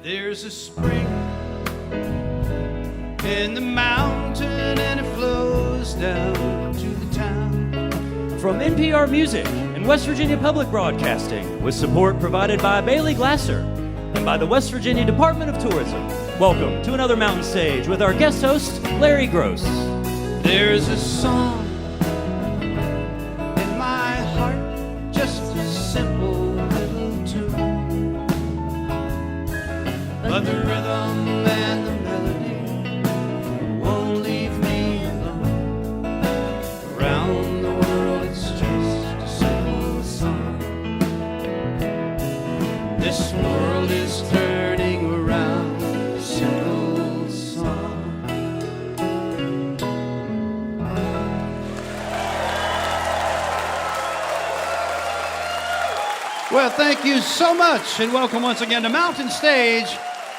There's a spring in the mountain and it flows down to the town. From NPR Music and West Virginia Public Broadcasting, with support provided by Bailey Glasser and by the West Virginia Department of Tourism. Welcome to another Mountain Stage with our guest host, Larry Gross. There's a song in my heart, just a simple little tune, but the rhythm and the melody won't leave me alone. Around the world it's just a simple song. This world is turning around, a simple song. Well, thank you so much, and welcome once again to Mountain Stage,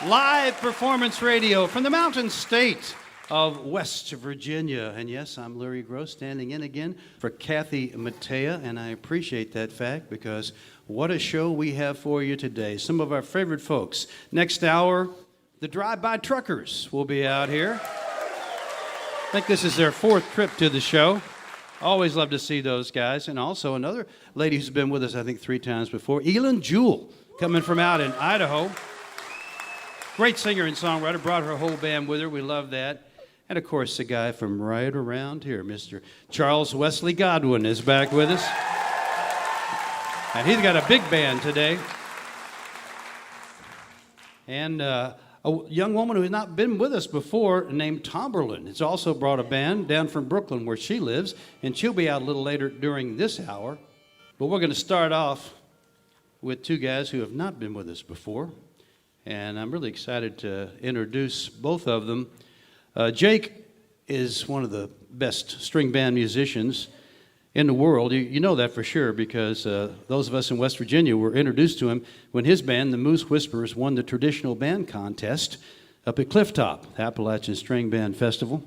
live performance radio from the Mountain State of West Virginia. And yes, I'm Larry Gross, standing in again for Kathy Mattea, and I appreciate that fact because what a show we have for you today. Some of our favorite folks. Next hour, the Drive-By Truckers will be out here. I think this is their fourth trip to the show. Always love to see those guys. And also another lady who's been with us, I think, 3 times before, Eilen, Jewell, coming from out in Idaho. Great singer and songwriter, brought her whole band with her. We love that. And, of course, the guy from right around here, Mr. Charles Wesley Godwin, is back with us. And he's got a big band today. And a young woman who has not been with us before named Tomberlin has also brought a band down from Brooklyn where she lives, and she'll be out a little later during this hour. But we're going to start off with 2 guys who have not been with us before, and I'm really excited to introduce both of them. Jake is one of the best string band musicians in the world. You know that for sure because those of us in West Virginia were introduced to him when his band, the Moose Whisperers, won the traditional band contest up at Clifftop, Appalachian String Band Festival.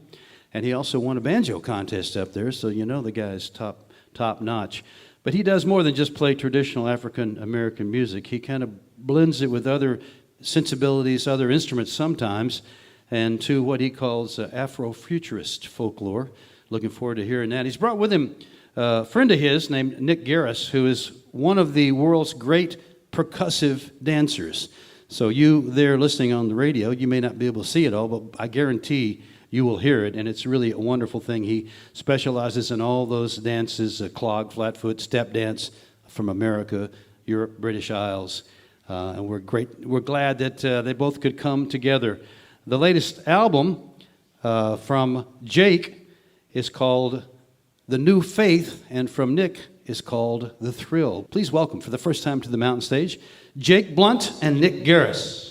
And he also won a banjo contest up there, so you know the guy's top notch. But he does more than just play traditional African American music. He kind of blends it with other sensibilities, other instruments sometimes, and to what he calls Afrofuturist folklore. Looking forward to hearing that. He's brought with him a friend of his named Nick Gareiss, who is one of the world's great percussive dancers. So you there listening on the radio, you may not be able to see it all, but I guarantee you will hear it, and it's really a wonderful thing. He specializes in all those dances, clog, flatfoot, step dance from America, Europe, British Isles, and we're glad that they both could come together. The latest album from Jake is called The New Faith, and from Nick is called The Thrill. Please welcome for the first time to the Mountain Stage, Jake Blount and Nick Gareiss.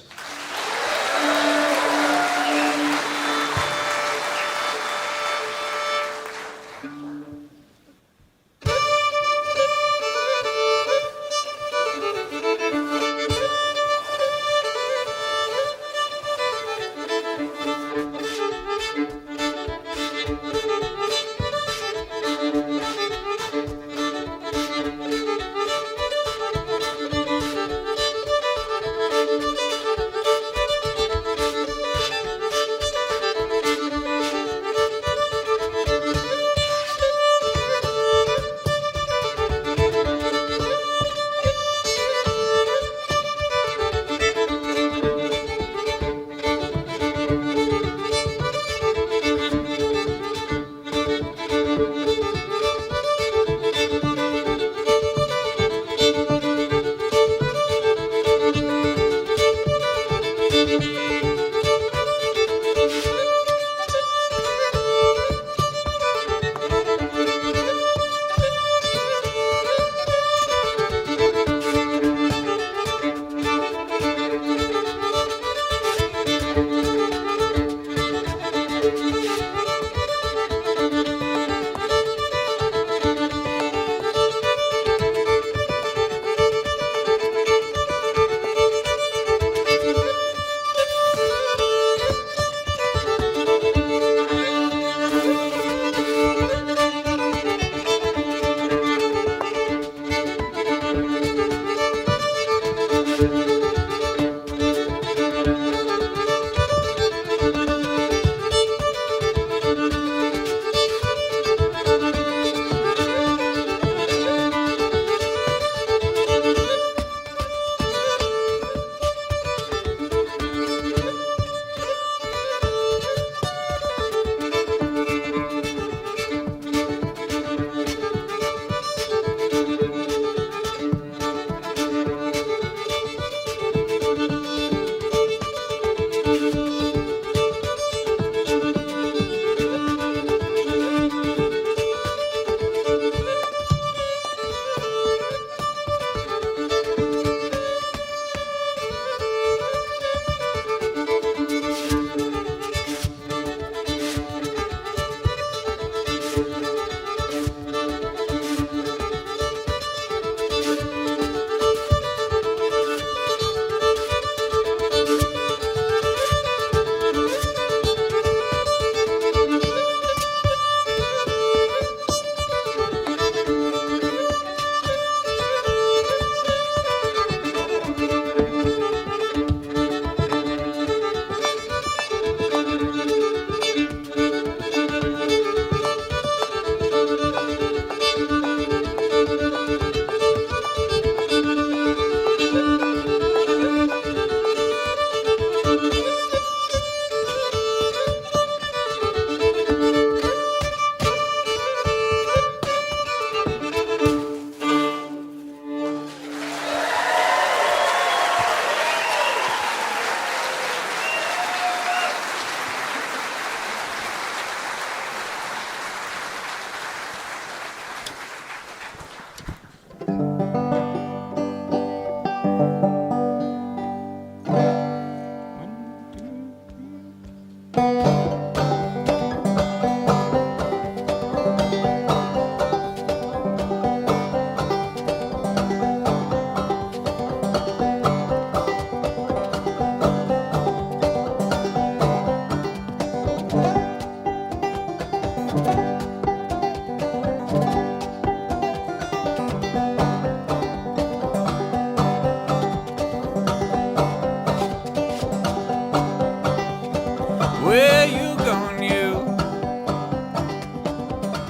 Where you going, you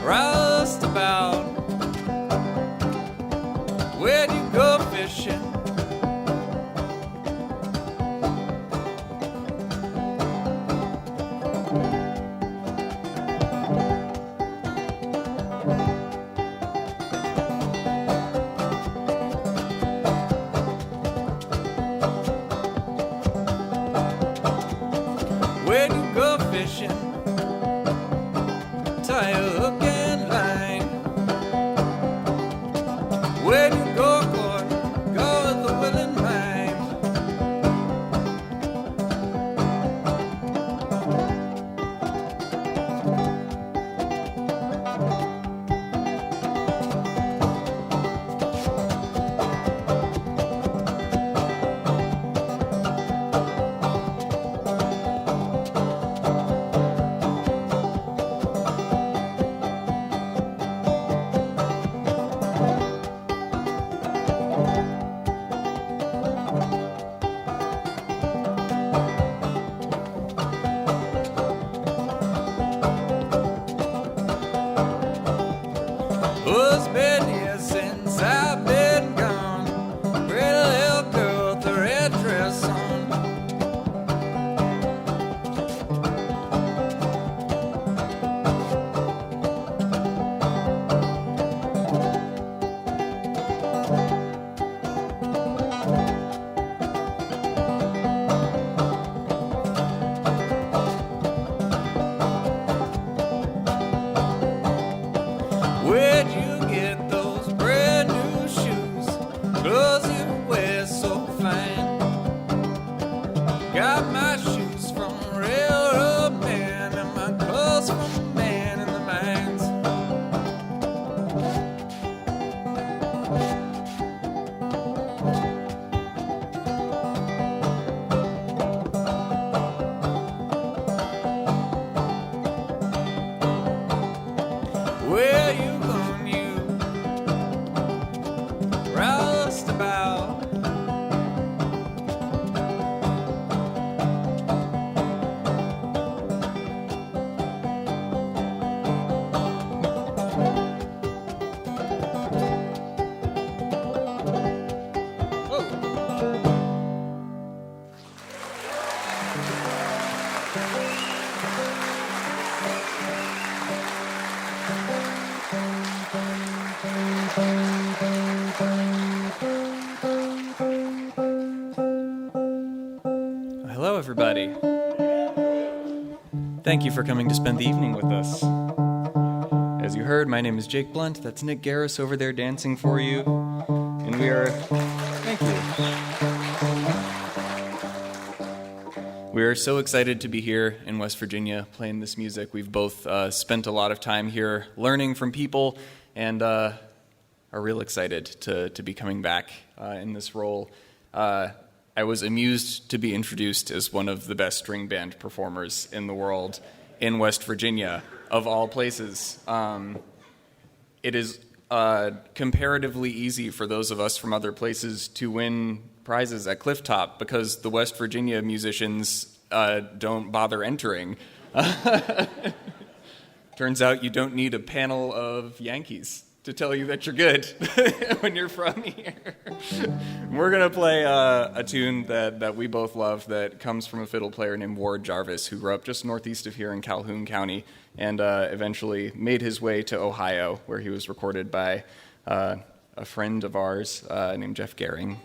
roust about? Where'd you go fishing? Where'd you go fishing? Tie a hook and line. Where'd you go, Gordon? Go with the willing mind. It's been years since I've been gone. Pretty little girl with a red dress on. Where'd you get those brand new shoes? Clothes you wear so fine. Got my shoes from a railroad man and my clothes from a man in the mines. Where you going, you roust about? Hello, everybody. Thank you for coming to spend the evening with us. As you heard, my name is Jake Blount. That's Nick Gareiss over there dancing for you. And we are... Thank you. We are so excited to be here in West Virginia playing this music. We've both spent a lot of time here learning from people and are real excited to be coming back in this role. I was amused to be introduced as one of the best string band performers in the world in West Virginia, of all places. It is comparatively easy for those of us from other places to win prizes at Clifftop because the West Virginia musicians don't bother entering. Turns out you don't need a panel of Yankees to tell you that you're good when you're from here. We're going to play a tune that we both love that comes from a fiddle player named Ward Jarvis, who grew up just northeast of here in Calhoun County and eventually made his way to Ohio, where he was recorded by a friend of ours named Jeff Gehring.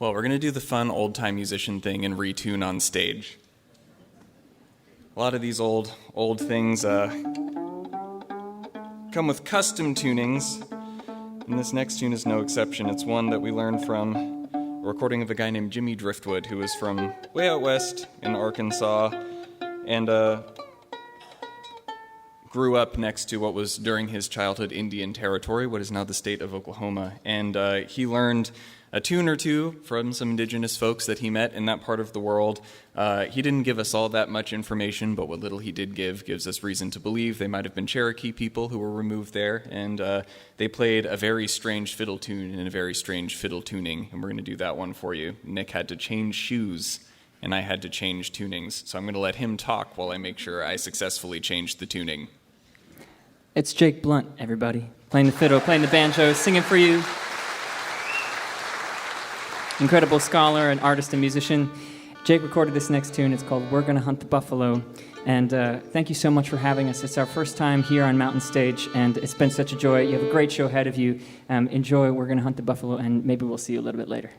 Well, we're going to do the fun old-time musician thing and retune on stage. A lot of these old things come with custom tunings, and this next tune is no exception. It's one that we learned from a recording of a guy named Jimmy Driftwood, who was from way out west in Arkansas, and grew up next to what was during his childhood Indian Territory, what is now the state of Oklahoma. And he learned a tune or two from some indigenous folks that he met in that part of the world. He didn't give us all that much information, but what little he did give gives us reason to believe they might have been Cherokee people who were removed there, and they played a very strange fiddle tune in a very strange fiddle tuning, and we're going to do that one for you. Nick had to change shoes, and I had to change tunings, so I'm going to let him talk while I make sure I successfully change the tuning. It's Jake Blount, everybody. Playing the fiddle, playing the banjo, singing for you. Incredible scholar and artist and musician. Jake recorded this next tune. It's called We're Gonna Hunt the Buffalo. And thank you so much for having us. It's our first time here on Mountain Stage, and it's been such a joy. You have a great show ahead of you. Enjoy We're Gonna Hunt the Buffalo, and maybe we'll see you a little bit later.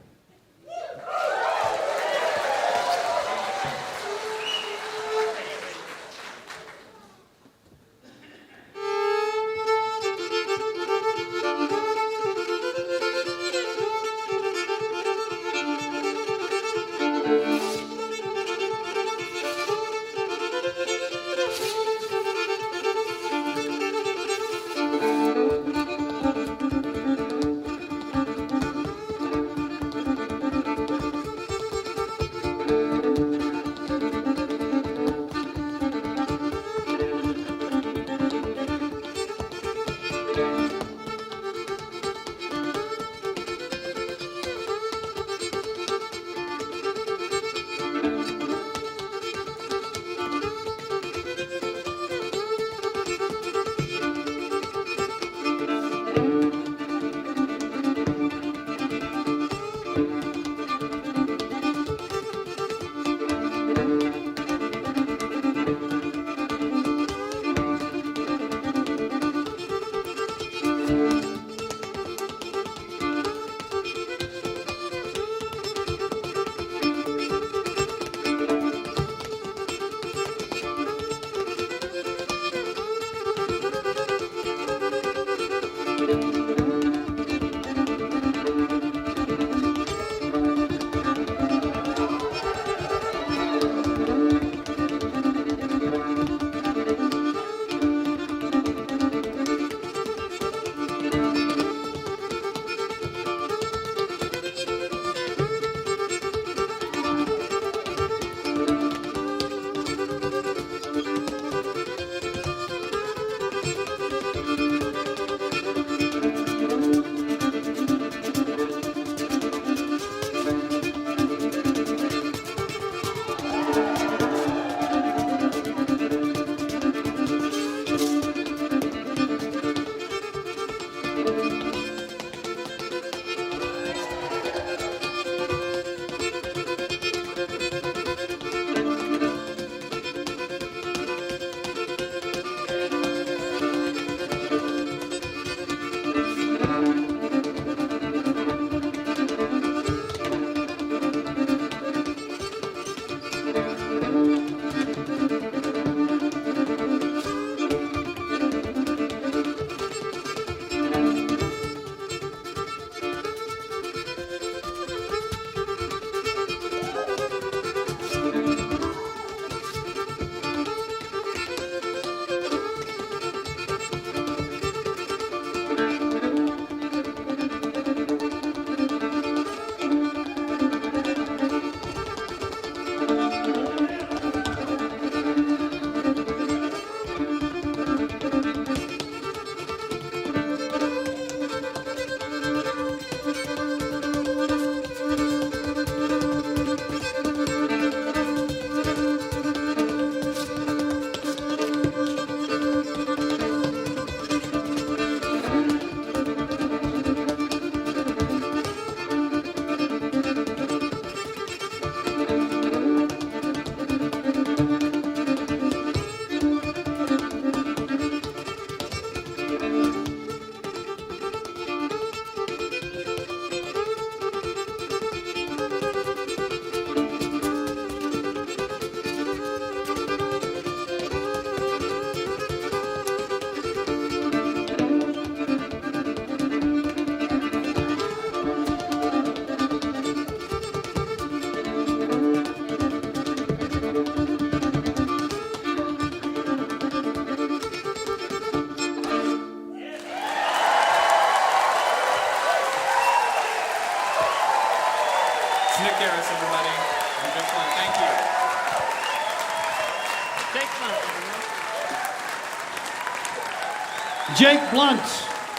Jake Blount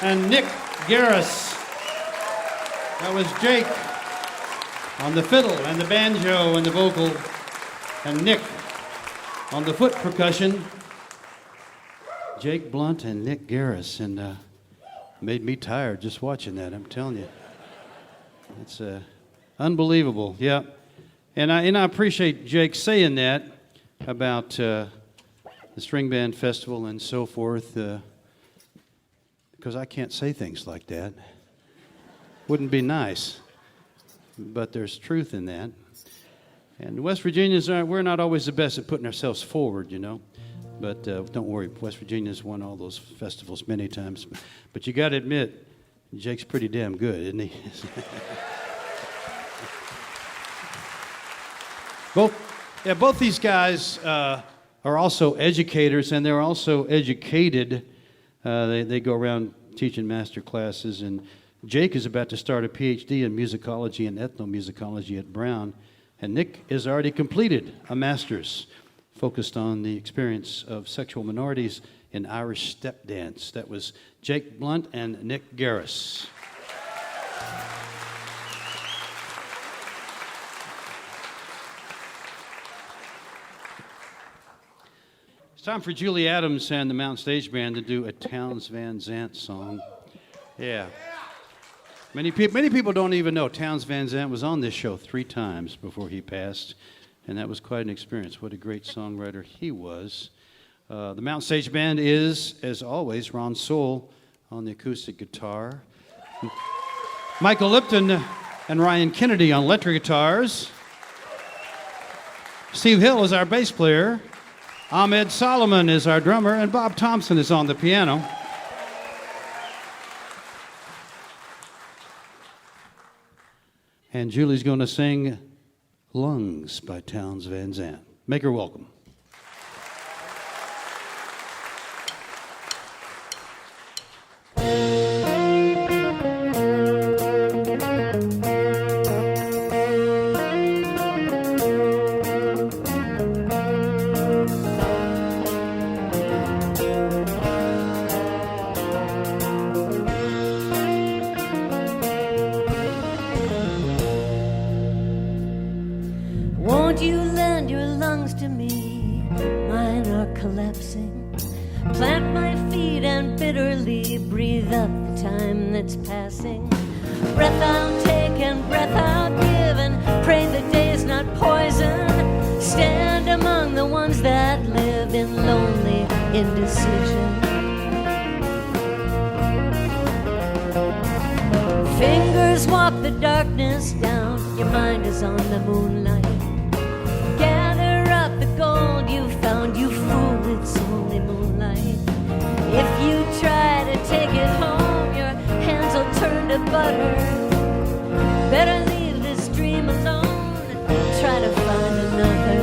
and Nick Gareiss. That was Jake on the fiddle and the banjo and the vocal, and Nick on the foot percussion. Jake Blount and Nick Gareiss, and made me tired just watching that, I'm telling you. It's unbelievable, yeah. And I appreciate Jake saying that about the String Band Festival and so forth, because I can't say things like that. Wouldn't be nice, but there's truth in that. And West Virginians, we're not always the best at putting ourselves forward, you know. But don't worry, West Virginia's won all those festivals many times. But you got to admit, Jake's pretty damn good, isn't he? Both these guys are also educators, and they're also educated. They go around teaching master classes, and Jake is about to start a PhD in musicology and ethnomusicology at Brown, and Nick has already completed a master's focused on the experience of sexual minorities in Irish step dance. That was Jake Blount and Nick Gareiss. It's time for Julie Adams and the Mountain Stage Band to do a Townes Van Zandt song. Yeah. Many people don't even know Townes Van Zandt was on this show 3 times before he passed, and that was quite an experience. What a great songwriter he was. The Mountain Stage Band is, as always, Ron Soule on the acoustic guitar, Michael Lipton and Ryan Kennedy on electric guitars, Steve Hill is our bass player, Ahmed Solomon is our drummer, and Bob Thompson is on the piano. And Julie's going to sing Lungs by Townes Van Zandt. Make her welcome. Won't you lend your lungs to me? Mine are collapsing. Plant my feet and bitterly breathe up the time that's passing. Breath I'll take and breath I'll give, and pray the day's not poison. Stand among the ones that live in lonely indecision. Fingers walk the darkness down, your mind is on the moonlight. Gather up the gold you found, you fool, it's only moonlight. If you try to take it home, your hands will turn to butter. Better leave this dream alone and try to find another.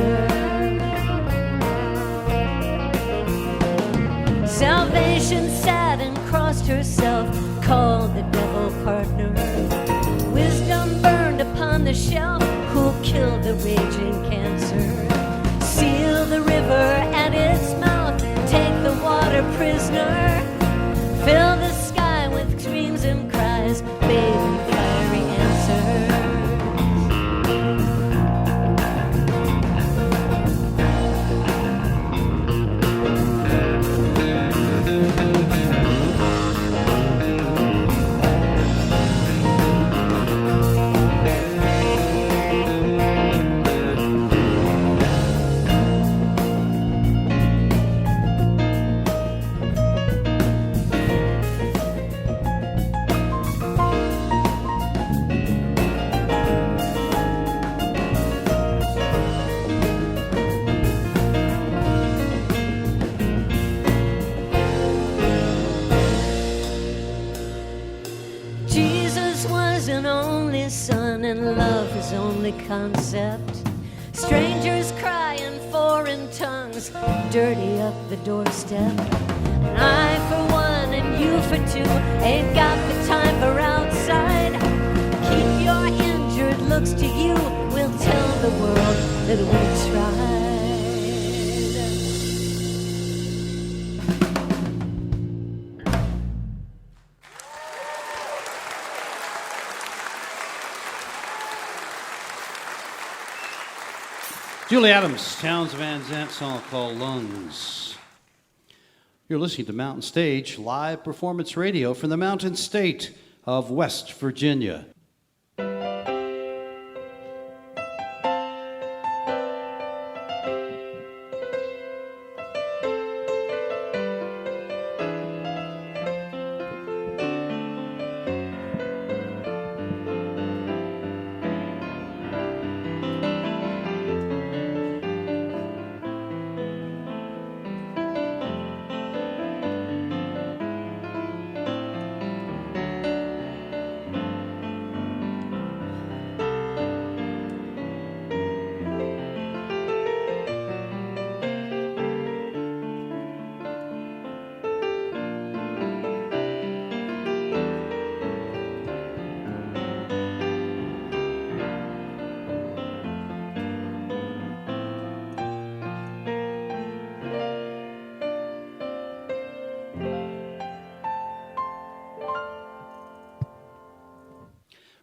Salvation sat and crossed herself, called the devil partner. Wisdom burned upon the shelf, who'll kill the raging cancer. Seal the river at its mouth, take the water prisoner. Fill the sky with screams and cries, bathe in fiery answers. And love his only concept. Strangers cry in foreign tongues, dirty up the doorstep. And I for one and you for two ain't got the time for outside. Keep your injured looks to you, we'll tell the world that we tried. Julie Adams, Towns Van Zandt song called Lungs. You're listening to Mountain Stage, live performance radio from the Mountain State of West Virginia.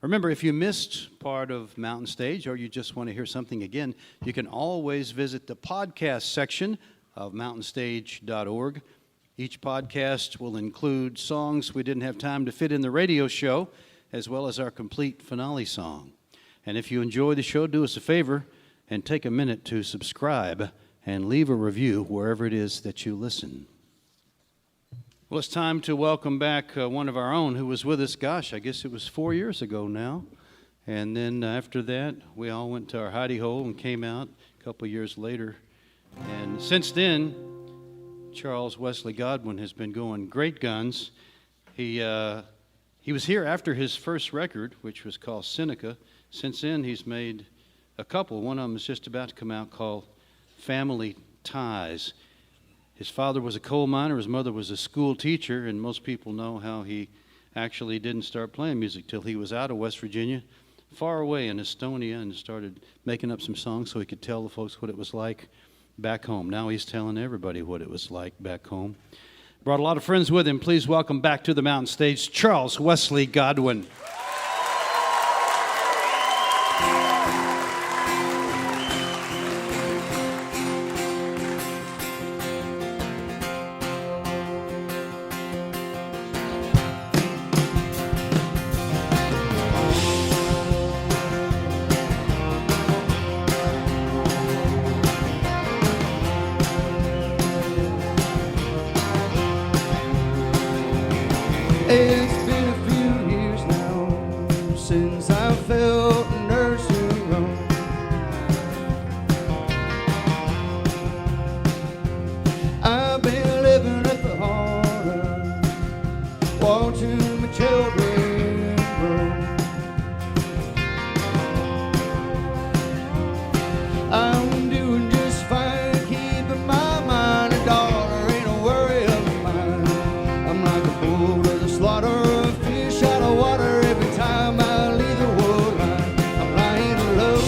Remember, if you missed part of Mountain Stage or you just want to hear something again, you can always visit the podcast section of mountainstage.org. Each podcast will include songs we didn't have time to fit in the radio show, as well as our complete finale song. And if you enjoy the show, do us a favor and take a minute to subscribe and leave a review wherever it is that you listen. Well, it's time to welcome back one of our own who was with us, gosh, I guess it was 4 years ago now. And then after that, we all went to our hidey hole and came out a couple years later. And since then, Charles Wesley Godwin has been going great guns. He was here after his first record, which was called Seneca. Since then, he's made a couple. One of them is just about to come out called Family Ties. His father was a coal miner, his mother was a school teacher, and most people know how he actually didn't start playing music till he was out of West Virginia, far away in Estonia, and started making up some songs so he could tell the folks what it was like back home. Now he's telling everybody what it was like back home. Brought a lot of friends with him. Please welcome back to the Mountain Stage, Charles Wesley Godwin. It's been a few years now since I felt nursing home. I've been living at the heart of watching my children grow. I'm doing just fine, keeping my mind a dollar ain't a worry of mine. I'm like a bull with a slaughter of fish out of water every time I leave the wood line. I'm lying low,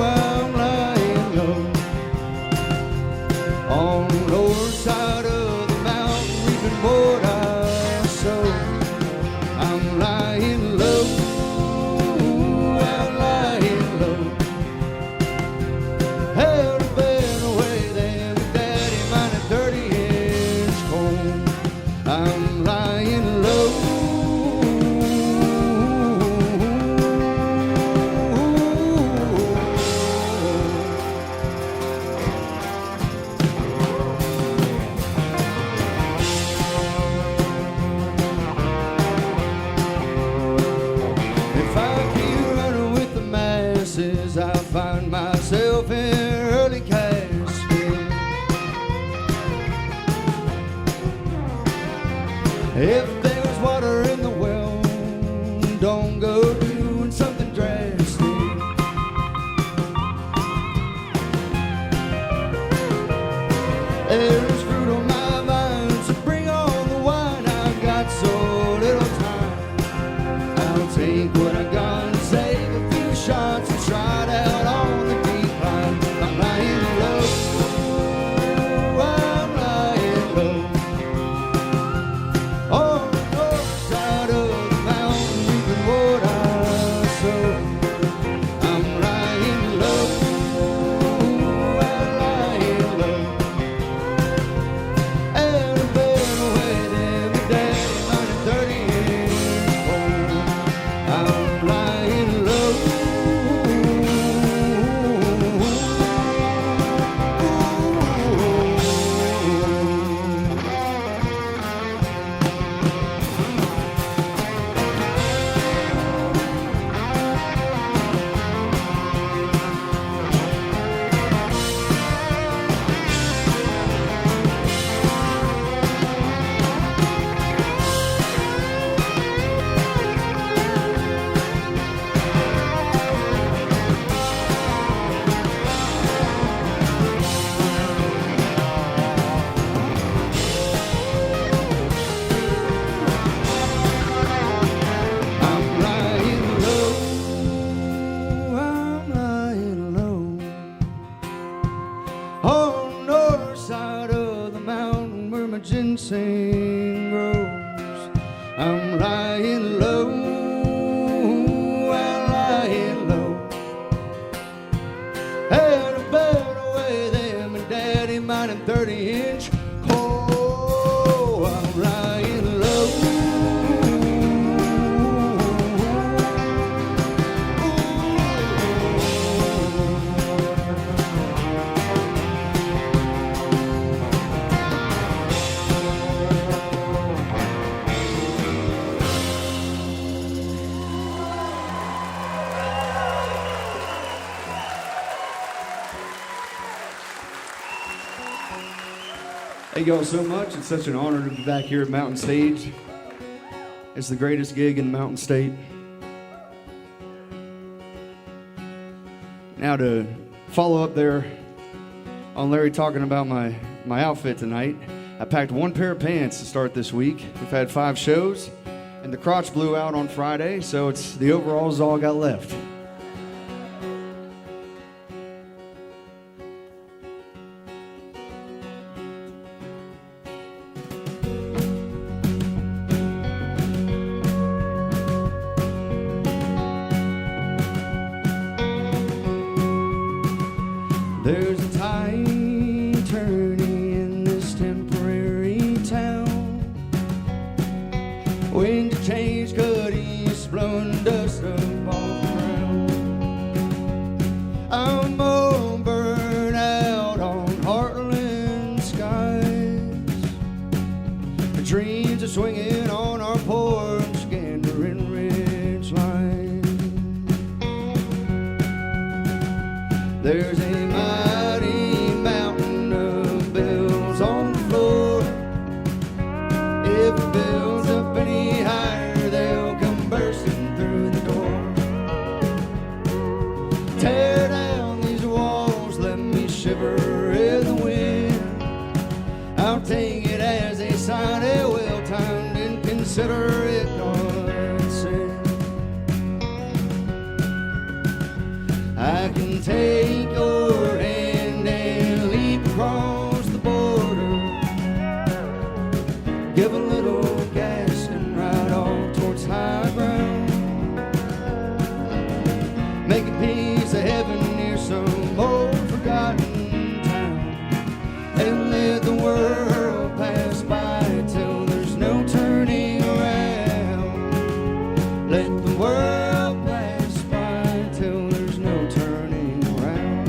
I'm lying low on the north side of the mountain, reaping what I sow. I'm lying low, I'm lying low. Held a better way than my daddy, mine a 30-inch comb. I'm lying low. If I keep running with the masses, I'll find myself in early casket. If there's water in the well, don't go doing something drastic. There's fruit on my vine, so bring on the wine. I've got so little time. I'll take what I got and save a few shots and try it out on the decline. I'm lying low, I'm lying low on the north side of the mountain, reaping what I sow. I'm lying low, ginseng grows. I'm lying low, I'm lying low. Had a better way than my daddy, mine and 30-inch coal. I'm lying low. Thank y'all so much. It's such an honor to be back here at Mountain Stage. It's the greatest gig in the Mountain State. Now to follow up there on Larry talking about my outfit tonight, I packed one pair of pants to start this week. We've had 5 shows, and the crotch blew out on Friday, so it's the overalls all I got left. There's a tide turning in this temporary town. Wind to change, cut east, blowing dust up off the ground. I'm all burned out on Heartland skies. The dreams are swinging on our porch, gandering ridge line. There's a mighty mountain of bells on the floor. If it builds up any higher, they'll come bursting through the door. Tear down these walls, let me shiver in the wind. I'll take it as a sign, well-timed, and consider it godsend. I can take your hand and leap across the border. Give a little gas and ride off towards high ground. Make a piece of heaven near some old forgotten town. And let the world pass by till there's no turning around. Let the world pass by till there's no turning around.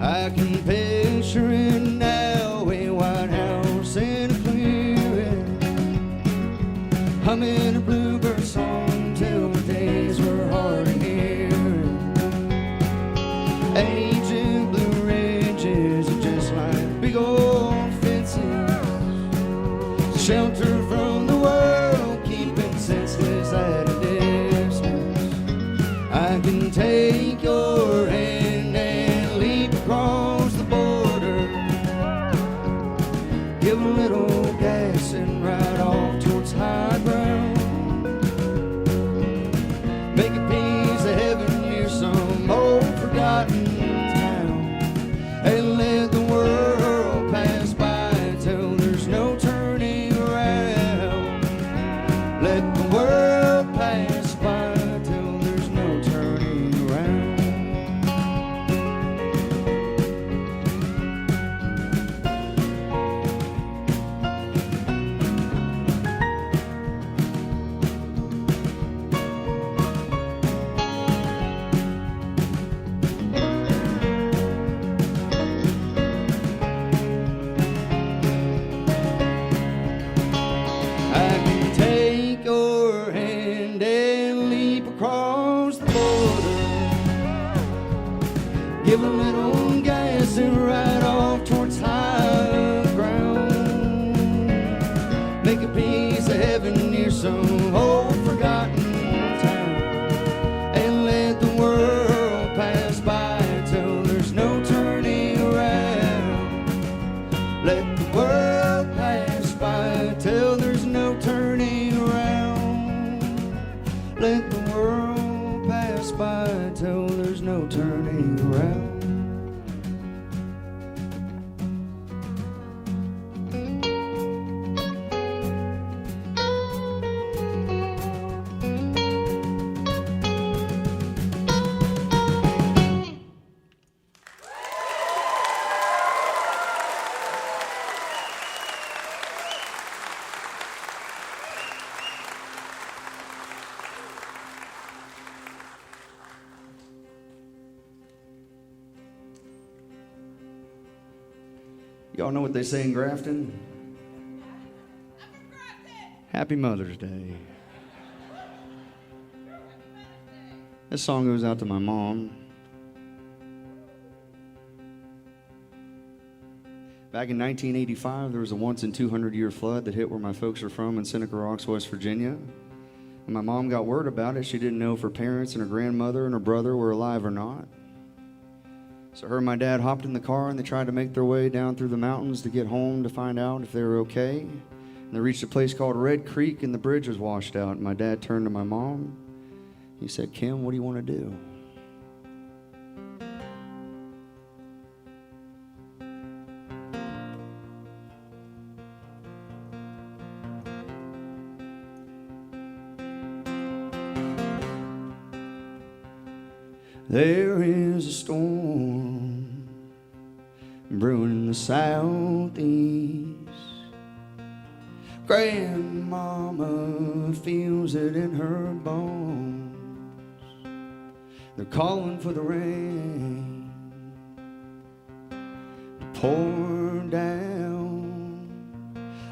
I can picture it now, a White House in a clearing, humming a bluebird song till the days were hard of hearing. Ancient blue ridges are just like big old fences, shelter from the world, keeping senseless at a distance. I can take your hand and leap across the border. Give a little gas and ride off towards high ground. Make a piece of heaven near some old forgotten town. And let the world pass by till there's no turning around. Let the world pass by till there's no turning around. Y'all know what they say in Grafton? Happy Mother's Day. This song goes out to my mom. Back in 1985, there was a once in 200-year flood that hit where my folks are from in Seneca Rocks, West Virginia. And my mom got word about it. She didn't know if her parents and her grandmother and her brother were alive or not. So her and my dad hopped in the car and they tried to make their way down through the mountains to get home to find out if they were okay. And they reached a place called Red Creek and the bridge was washed out. And my dad turned to my mom. He said, "Kim, what do you want to do?" There is a storm brewing in the southeast. Grandmama feels it in her bones. They're calling for the rain to pour down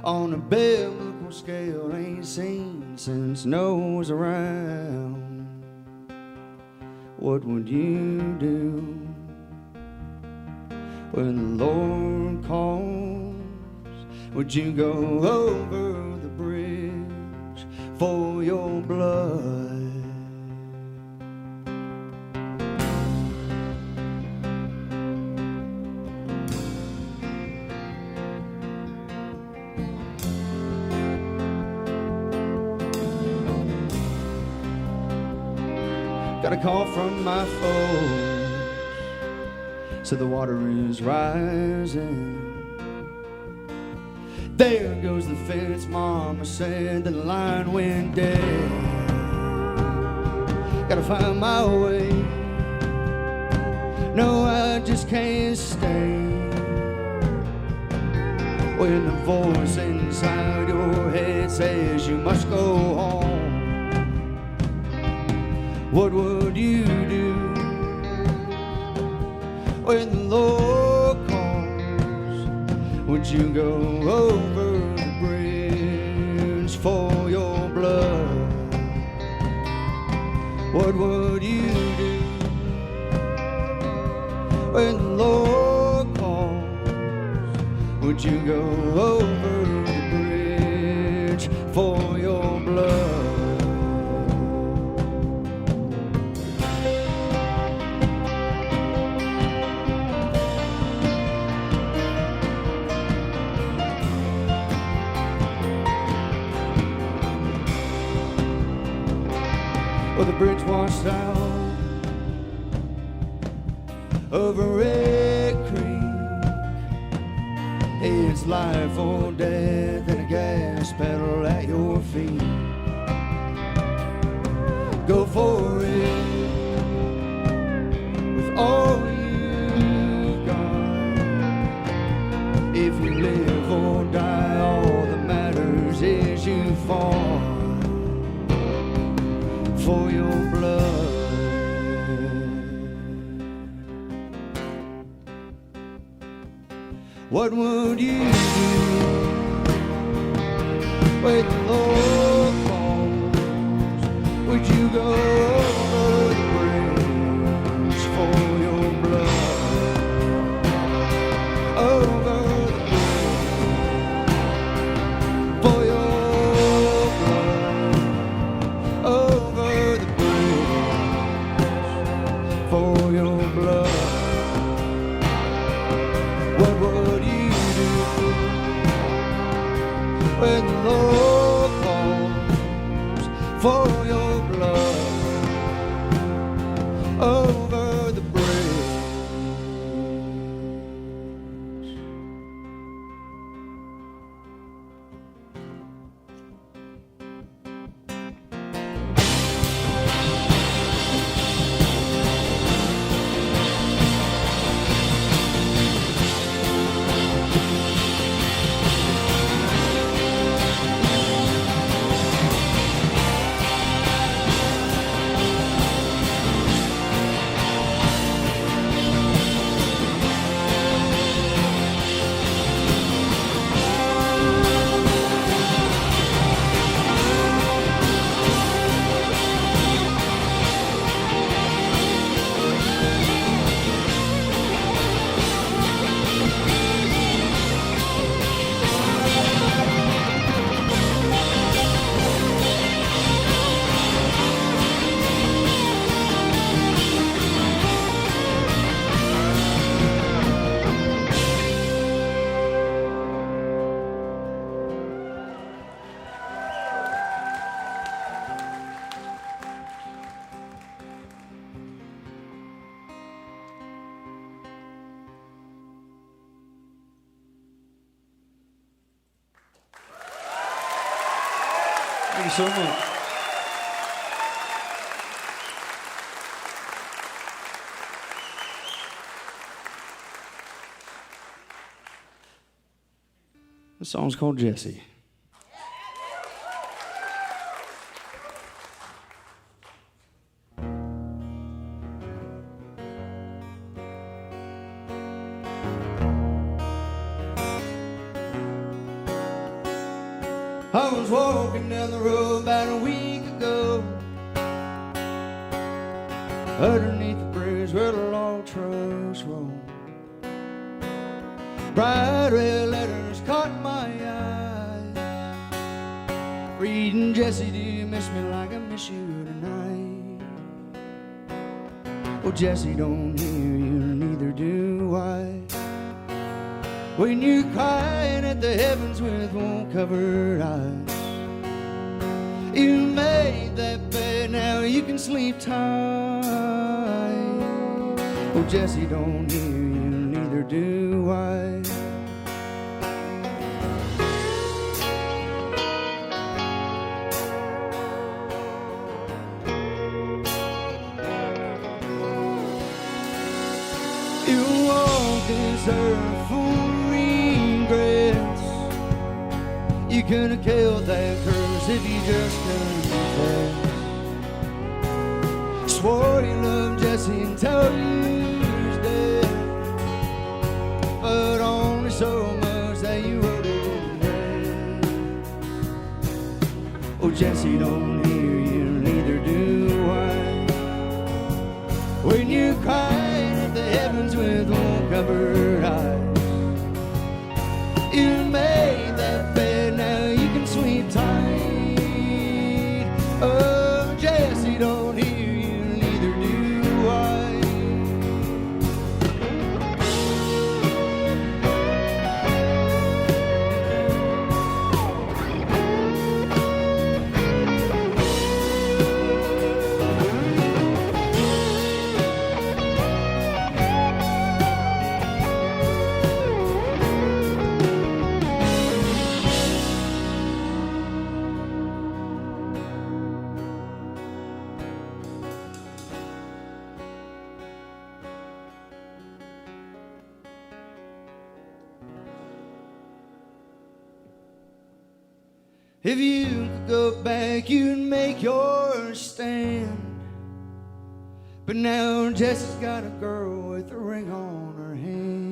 on a biblical scale ain't seen since Noah's around. What would you do when the Lord calls? Would you go over the bridge for your blood? Got a call from my folks, so the water is rising. There goes the fence, Mama said the line went dead. Gotta find my way, no, I just can't stay. When the voice inside your head says you must go home, what would you do when the Lord calls? Would you go over the bridge for your blood? What would you do when the Lord calls? Would you go over the bridge for your blood? Well, the bridge washed out over Red Creek. It's life or death and a gas pedal at your feet. Go for it with all you've got. If you live or die, all that matters is you fall for your blood. What would you do when the Lord calls? Would you go over the bridge for your blood? Over the bridge for your blood. Over the bridge for your blood. What would you do when the Lord calls for your blood? Over the bridge. Thank you so much. The song's called Jesse. I was walking down the road about a week ago, underneath the bridge where the log trucks roll. Bright red letters caught my eye, reading, Jesse, do you miss me like I miss you tonight? Oh, Jesse, don't hear you, neither do I. When you're crying at the heavens with wool-covered eyes, you made that bed, now you can sleep tight. Oh, Jesse, don't hear you, neither do I. You walk this earth full of regrets. You could have killed that curse if you just confessed. Swore you loved Jesse until you was dead, but only so much that you wrote it in red. Oh, Jesse, don't hear you, neither do I. When you're crying at the heavens with wool-covered eyes, you made that bed, now you can sleep tight. Oh, Jesse, don't hear you, neither do I. If you could go back, you'd make your stand. But now Jesse's got a girl with a ring on her hand.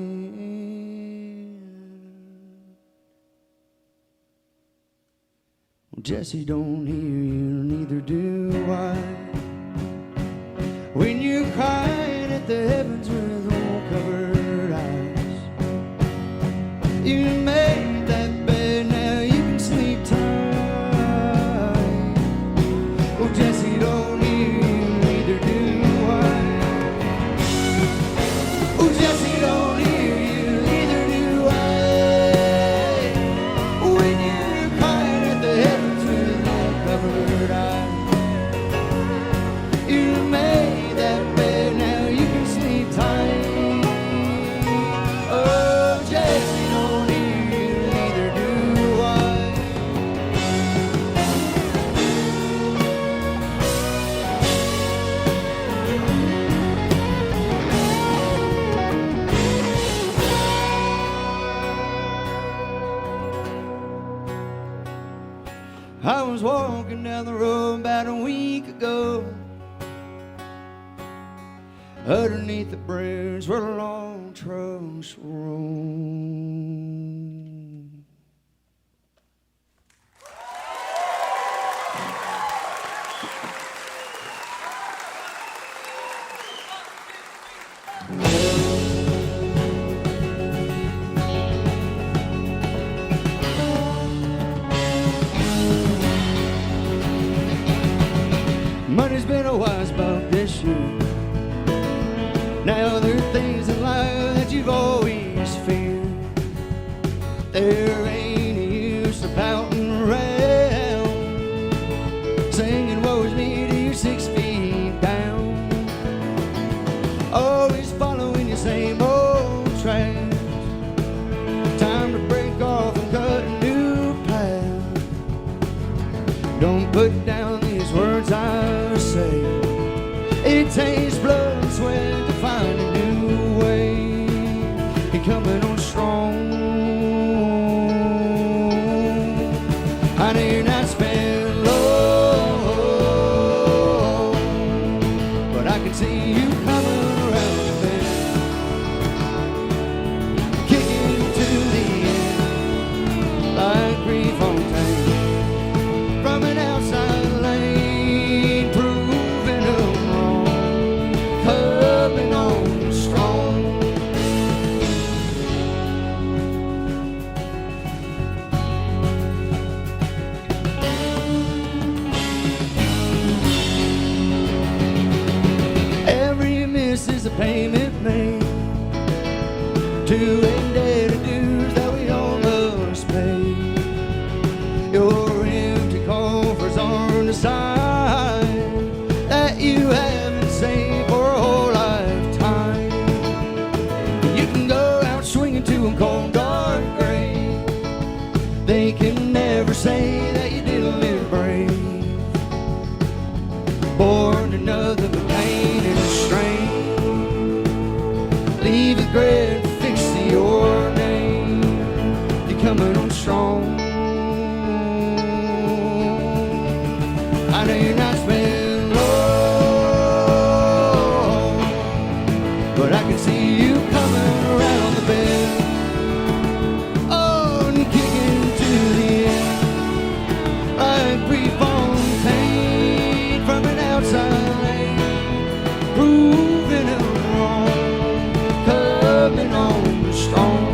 Well, Jesse, don't hear you, neither do I. When you're crying at the heavens with wool-covered eyes, you made that bed, now you can sleep tight. Oh, Jesse, don't hear you, neither do I. Oh, Jesse, don't hear you, neither do I. When you're crying at the heavens with wool-covered eyes, you made that bed, now you can sleep tight. Oh, Jesse, don't hear you, neither do I. I was walking down the road about a week ago, underneath the bridge where the long trucks roll. Money's been a wise buck this year. Now there are things in life that you've always feared. There ain't a use of pouting around, singing woe is me till you're 6 feet down. Always following your same old tracks. Time to break off and cut a new path. Don't put down these words I say. It takes blood and sweat to find a new way. You're coming on strong. I know you're not spent low, but I can see you coming around the bend, kicking to the end like Prefontaine from an outside lane, proving them wrong, coming on strong. Every miss is a payment made to a debt of dues that we all must pay. Your empty coffers on the side that you haven't saved for a whole lifetime. You can go out swinging to a cold dark grave. They can never say that you didn't live brave. Born to nothing but pain and strain. Leave the grid, fix your name. You're coming on strong. I know you're not spent low, but I can see you coming around the bend. Oh, and kicking to the end like Prefontaine from an outside lane, proving them wrong, coming on strong.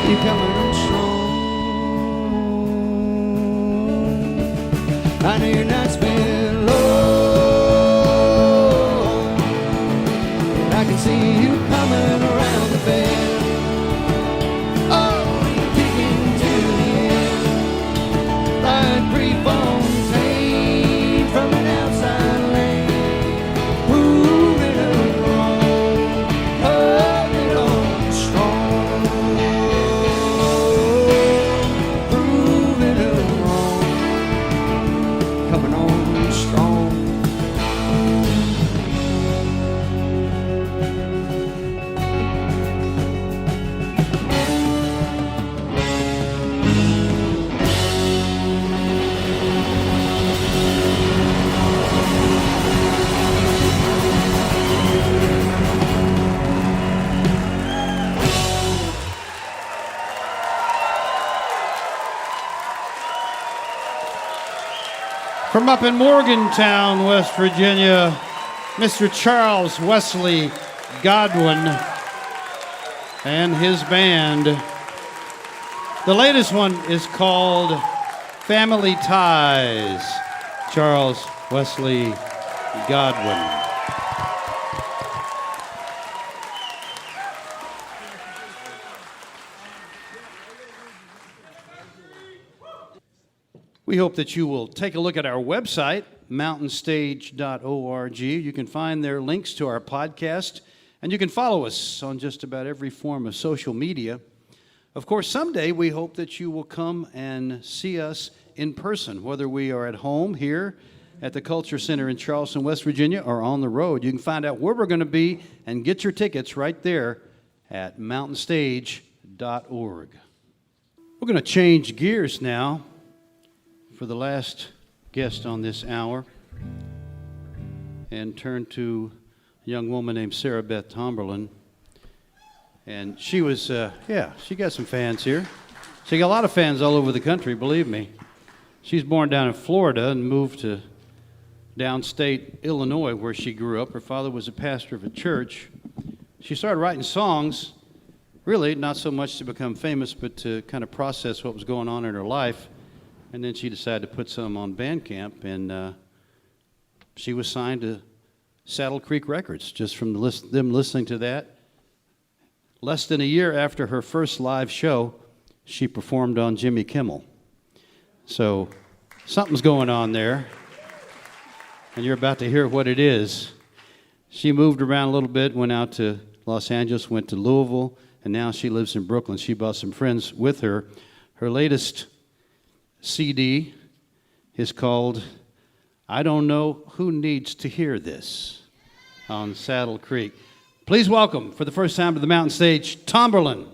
You're coming on strong. I know you're not spent low, and I can see you coming around the bend. Oh, you're kicking to the end like Prefontaine from an outside lane, proving them wrong, coming on strong. Proving them wrong, coming on strong. From up in Morgantown, West Virginia, Mr. Charles Wesley Godwin and his band. The latest one is called Family Ties. Charles Wesley Godwin. We hope that you will take a look at our website, mountainstage.org. You can find there links to our podcast, and you can follow us on just about every form of social media. Of course, someday we hope that you will come and see us in person, whether we are at home here at the Culture Center in Charleston, West Virginia, or on the road. You can find out where we're going to be and get your tickets right there at mountainstage.org. We're going to change gears now for the last guest on this hour and turn to a young woman named Sarah Beth Tomberlin. And she was, she got some fans here. She got a lot of fans all over the country, believe me. She's born down in Florida and moved to downstate Illinois, where she grew up. Her father was a pastor of a church. She started writing songs, really not so much to become famous, but to kind of process what was going on in her life. And then she decided to put some on Bandcamp, and she was signed to Saddle Creek Records just from them listening to that. Less than a year after her first live show, she performed on Jimmy Kimmel. So something's going on there, and you're about to hear what it is. She moved around a little bit, went out to Los Angeles, went to Louisville, and now she lives in Brooklyn. She brought some friends with her. Her latest CD is called I Don't Know Who Needs to Hear This on Saddle Creek. Please welcome, for the first time to the mountain stage, Tomberlin.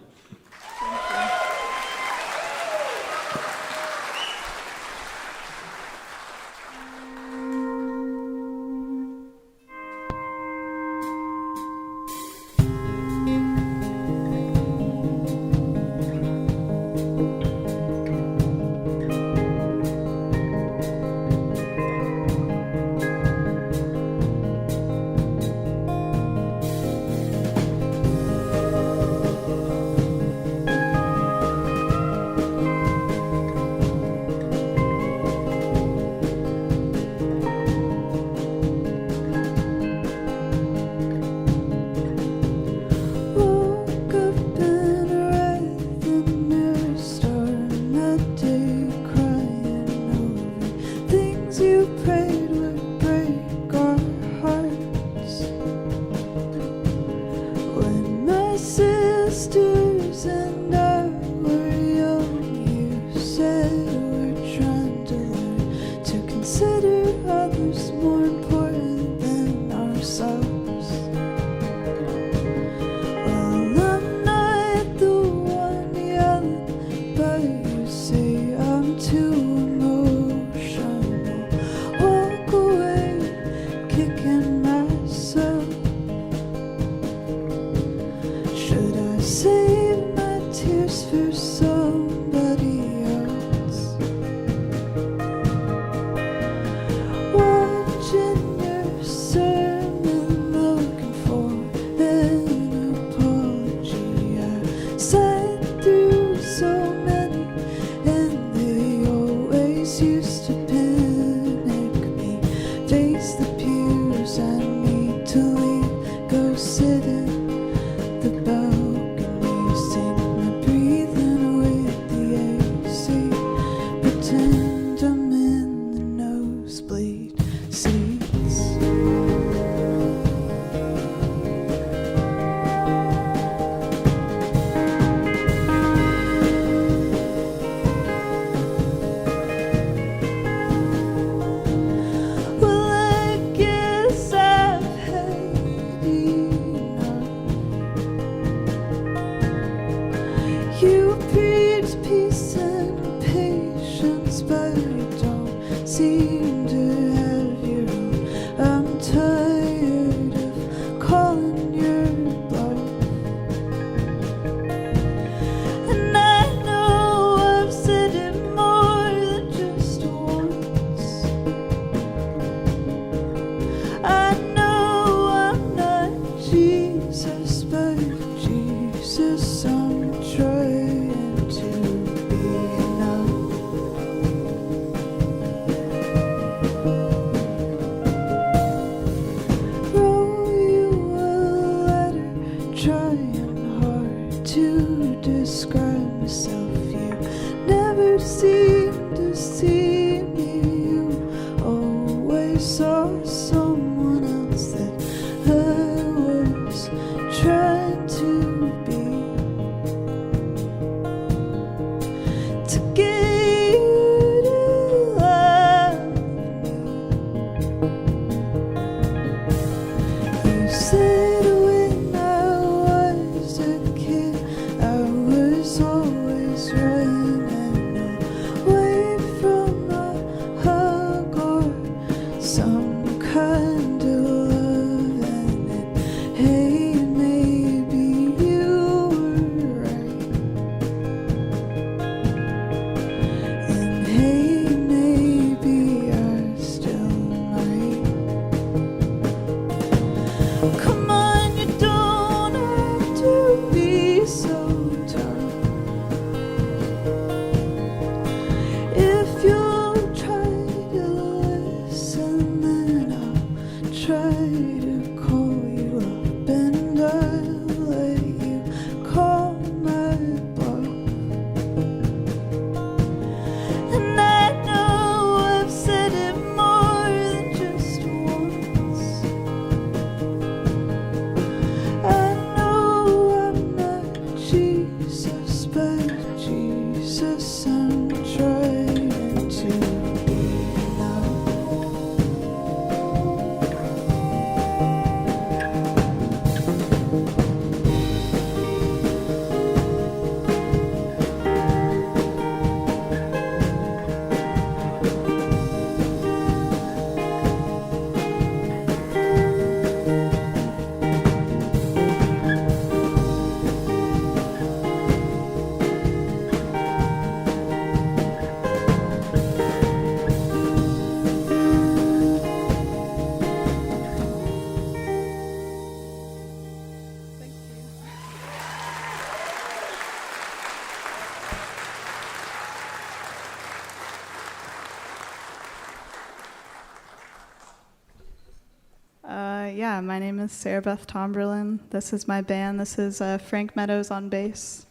Yeah, my name is Sarah Beth Tomberlin. This is my band. This is Frank Meadows on bass.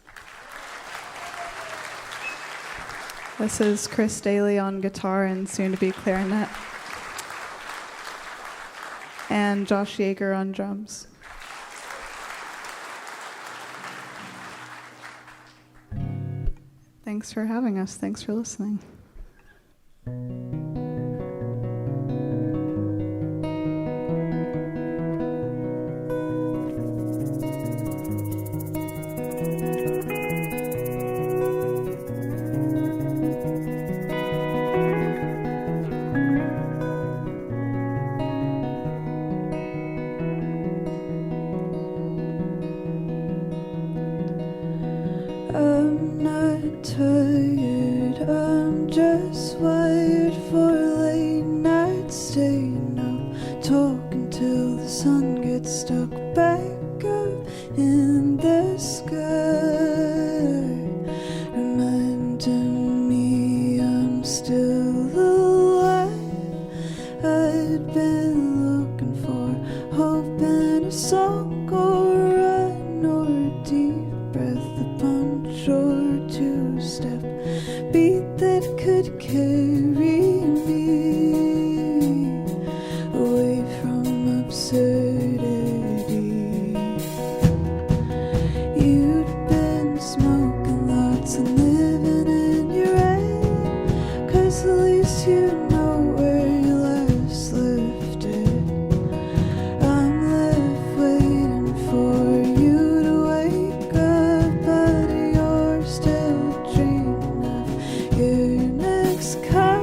This is Chris Daly on guitar and soon-to-be clarinet. And Josh Yeager on drums. Thanks for having us. Thanks for listening. I'm not tired, I'm just wired for late night staying up, talking till the sun gets stuck back up in the sky, reminding me I'm still alive. I'd been looking for hope in a song or run or a deep breath, a punch or two-step beat that could carry me away from absurdity. You'd been smoking lots and living in your head, 'cause at least you know where you last left it. I'm left waiting for you to wake up, but you're still dreaming of your next car.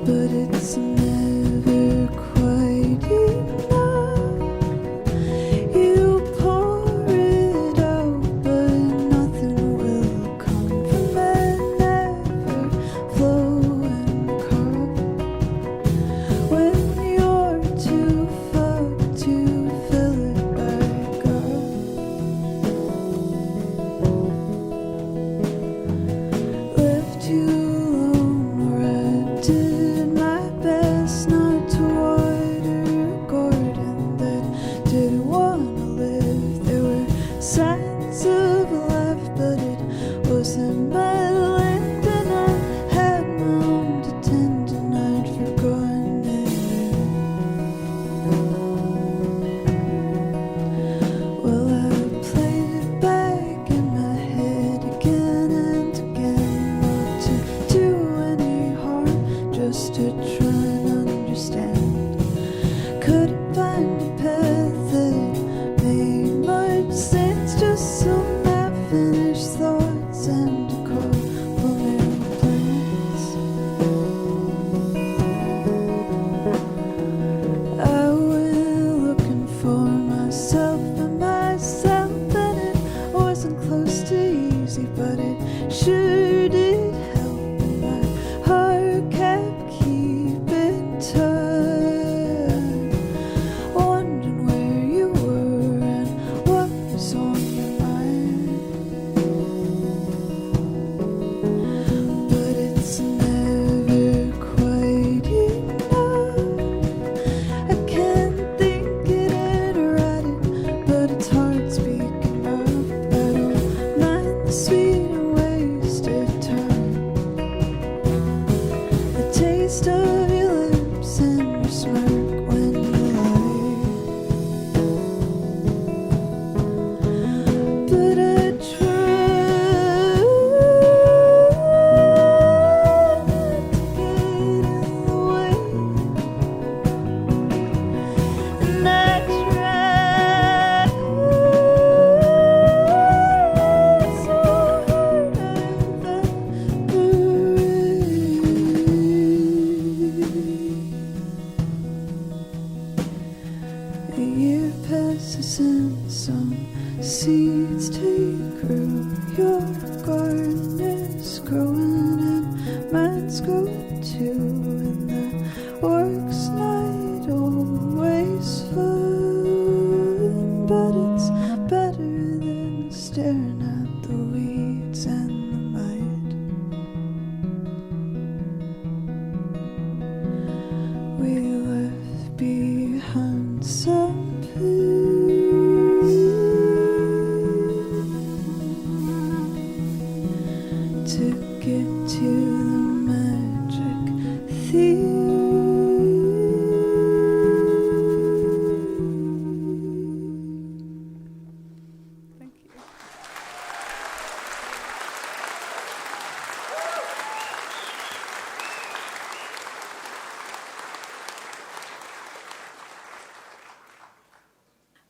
But it's never quite enough. You pour it out, but nothing will come from an ever-flowing cup. When you're too fucked to fill it back up. Left you alone, or I did my best not to water a garden that didn't want to live. There were signs of life, but it wasn't my land, and I had my own to tend, and I'd forgotten it. Well, I played it back in my head again and again, not to do any harm, just to try and understand. Couldn't find a path that made much sense, just some half-finished thoughts and a couple new plans. I went looking for myself and myself, and it wasn't close to easy, but it sure did help, and my heart kept keeping time, wondering where you were and what was on your mind. But it's never quite enough. I can't think it and write it, but it's hard speaking up. I don't mind the sweet and wasted time, the taste of your lips and your smirk when you lie. But I tried to get in the way, and I tried so hard I've evaporated. A year passes and some seeds take root. Your garden is growing and mine's growing too, and the work's not always fun, but it's better than staring at the weeds and the mud. took it to the magic theater. Thank you.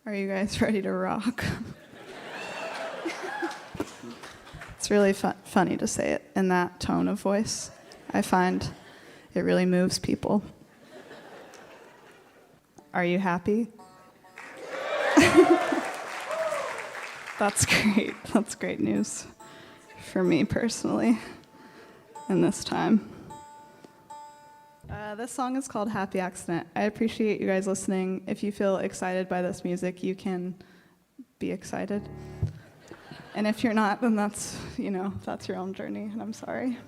Are you guys ready to rock? It's really funny to say it in that tone of voice. I find it really moves people. Are you happy? That's great. That's great news for me personally in this time. This song is called Happy Accident. I appreciate you guys listening. If you feel excited by this music, you can be excited. And if you're not, then that's your own journey, and I'm sorry.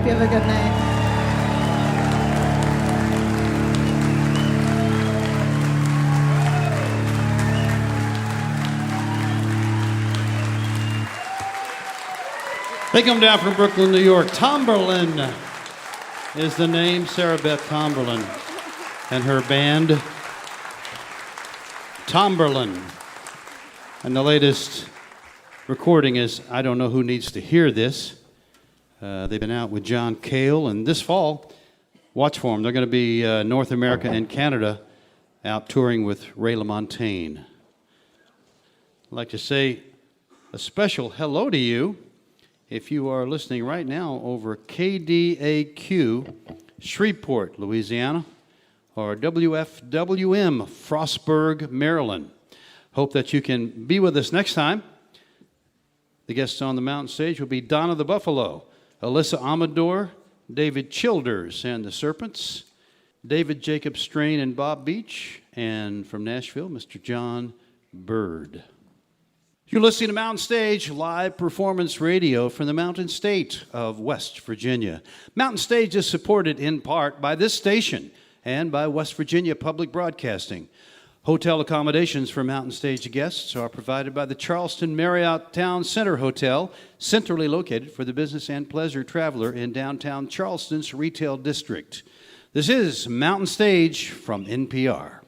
you have a good night. They come down from Brooklyn, New York. Tomberlin is the name. Sarah Beth Tomberlin and her band, Tomberlin. And the latest recording is I Don't Know Who Needs to Hear This. They've been out with John Cale, and this fall, watch for them. They're going to be North America and Canada out touring with Ray LaMontagne. I'd like to say a special hello to you if you are listening right now over KDAQ, Shreveport, Louisiana, or WFWM, Frostburg, Maryland. Hope that you can be with us next time. The guests on the mountain stage will be Donna the Buffalo, Alyssa Amador, David Childers and the Serpents, David Jacob Strain and Bob Beach, and from Nashville, Mr. John Bird. You're listening to Mountain Stage, live performance radio from the Mountain State of West Virginia. Mountain Stage is supported in part by this station and by West Virginia Public Broadcasting. Hotel accommodations for Mountain Stage guests are provided by the Charleston Marriott Town Center Hotel, centrally located for the business and pleasure traveler in downtown Charleston's retail district. This is Mountain Stage from NPR.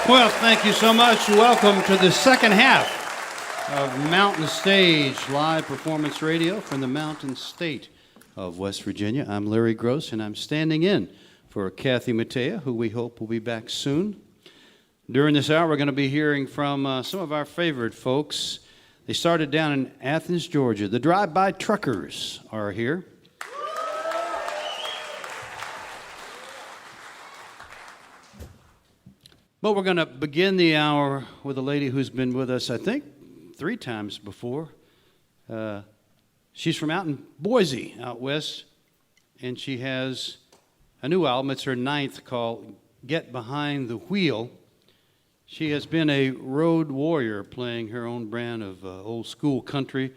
Well, thank you so much. Welcome to the second half of Mountain Stage, live performance radio from the Mountain State of West Virginia. I'm Larry Gross, and I'm standing in for Kathy Mattea, who we hope will be back soon. During this hour, we're going to be hearing from some of our favorite folks. They started down in Athens, Georgia. The Drive-By Truckers are here. But we're going to begin the hour with a lady who's been with us, I think, 3 times before. She's from out in Boise, out west, and she has a new album. It's her 9th, called Get Behind the Wheel. She has been a road warrior, playing her own brand of old school country,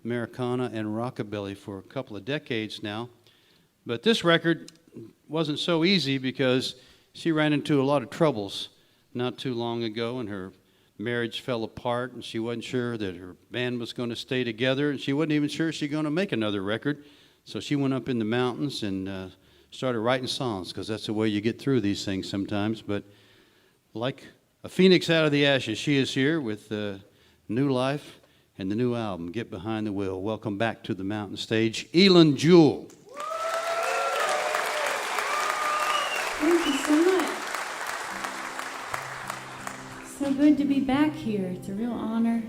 Americana, and rockabilly for a couple of decades now. But this record wasn't so easy because she ran into a lot of troubles not too long ago, and her marriage fell apart, and she wasn't sure that her band was going to stay together, and she wasn't even sure she was going to make another record. So she went up in the mountains and started writing songs, because that's the way you get through these things sometimes. But like a phoenix out of the ashes, she is here with new life and the new album, Get Behind the Wheel. Welcome back to the Mountain Stage, Eilen Jewell. Thank you so much. So good to be back here. It's a real honor.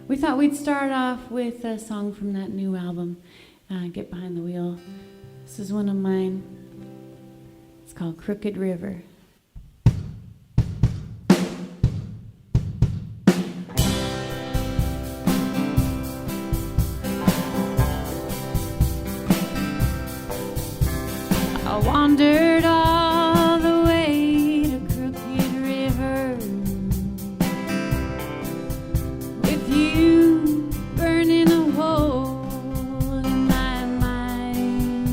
We thought we'd start off with a song from that new album, Get Behind the Wheel. This is one of mine. It's called Crooked River. I wandered all the way to Crooked River with you burning a hole in my mind.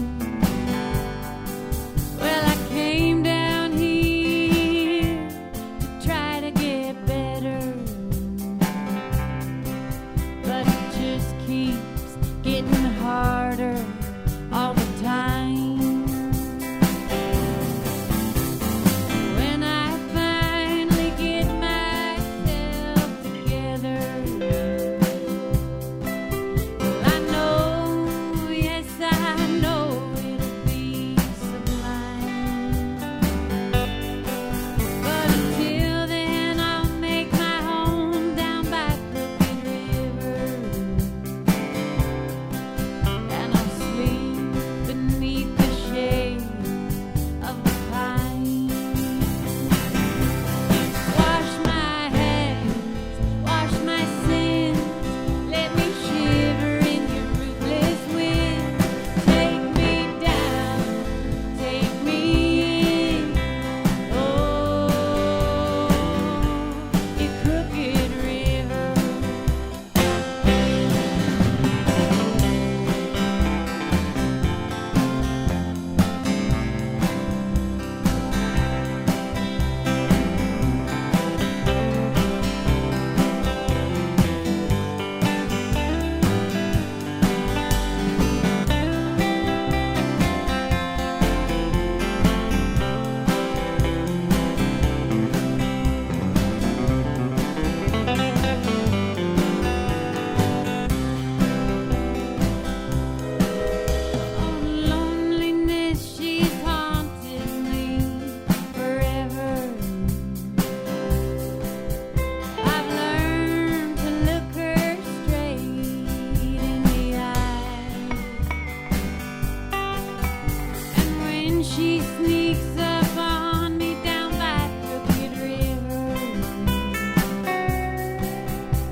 she sneaks up on me down by Crooked River.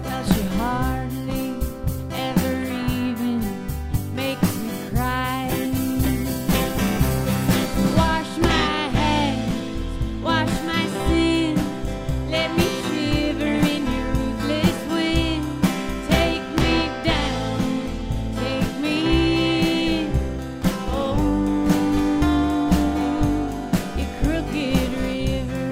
Well, she hardly ever even makes me cry. Wash my hands, wash my sins, let me shiver in your ruthless wind. Take me down, take me in. Oh, you crooked river.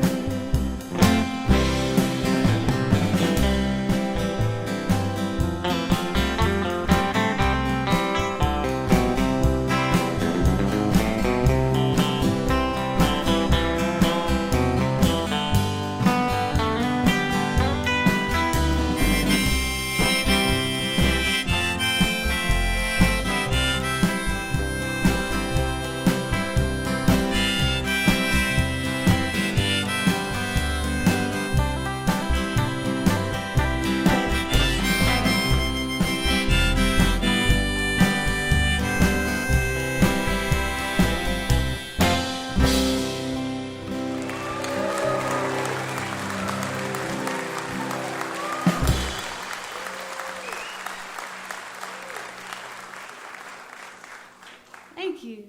Thank you.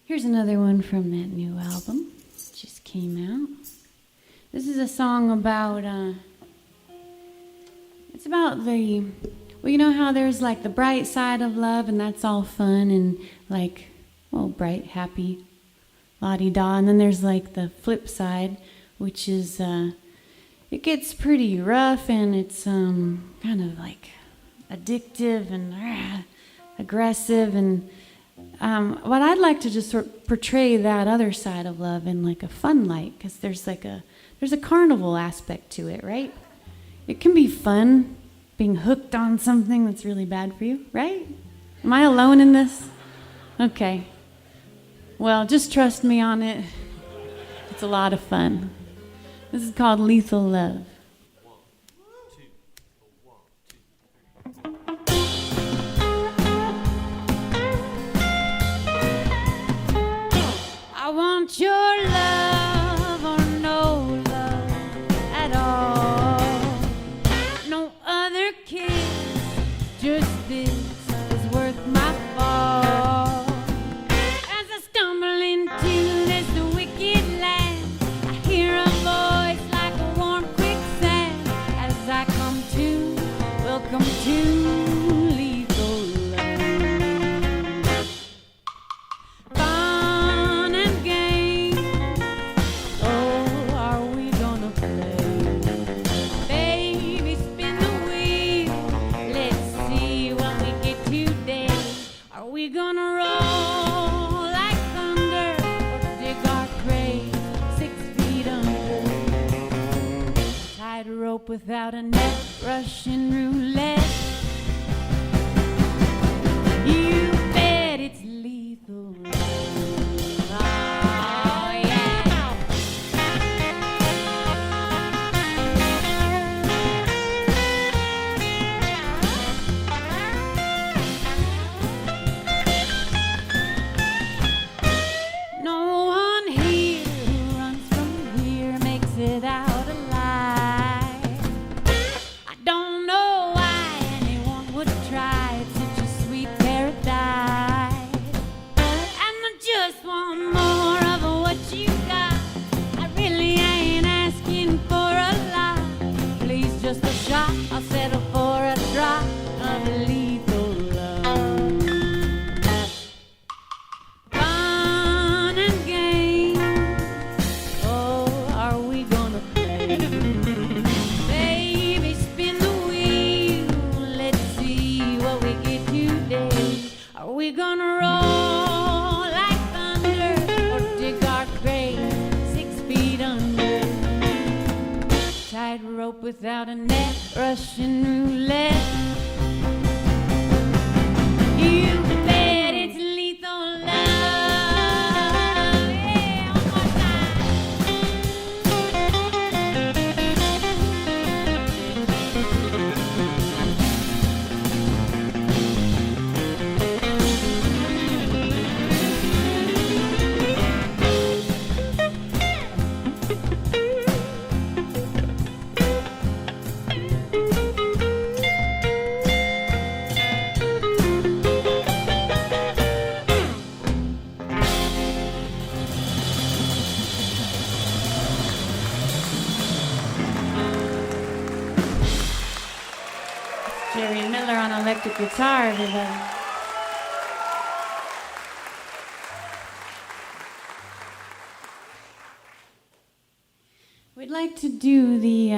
Here's another one from that new album. Just came out. This is a song about, it's about the, well, you know how there's like the bright side of love and that's all fun and like, well, bright, happy, la-di-da. And then there's like the flip side, which is, it gets pretty rough and it's kind of like addictive and aggressive. And what I'd like to just sort of portray that other side of love in like a fun light, because there's a carnival aspect to it, right? It can be fun being hooked on something that's really bad for you, right? Am I alone in this? Okay. Well, just trust me on it. It's a lot of fun. This is called Lethal Love. I want your love or no love at all. No other kiss, just this is worth my fall. As I stumble into this wicked land, I hear a voice like a warm quicksand. As I come to, welcome to lethal love. Fun and games, oh, are we gonna play? Baby, spin the wheel, let's see what we get today. Are we gonna roll like thunder or dig our grave 6 feet under? Tightrope without a net, Russian roulette. You bet it's lethal. Oh, yeah. No one here who runs from here makes it out alive. I don't know why anyone would try. It's such a sweet paradise. And I just want more of what you got. I really ain't asking for a lot. Please, just a shot. I'll settle for a drop of lethal love. Fun and games, oh, are we gonna play? Baby, spin the wheel, let's see what we get today. Are we gonna roll like thunder or dig our grave 6 feet under? Tightrope without a net, Russian roulette. You bet it's lethal love. Yeah, one more time. electric guitar, everybody. We'd like to do the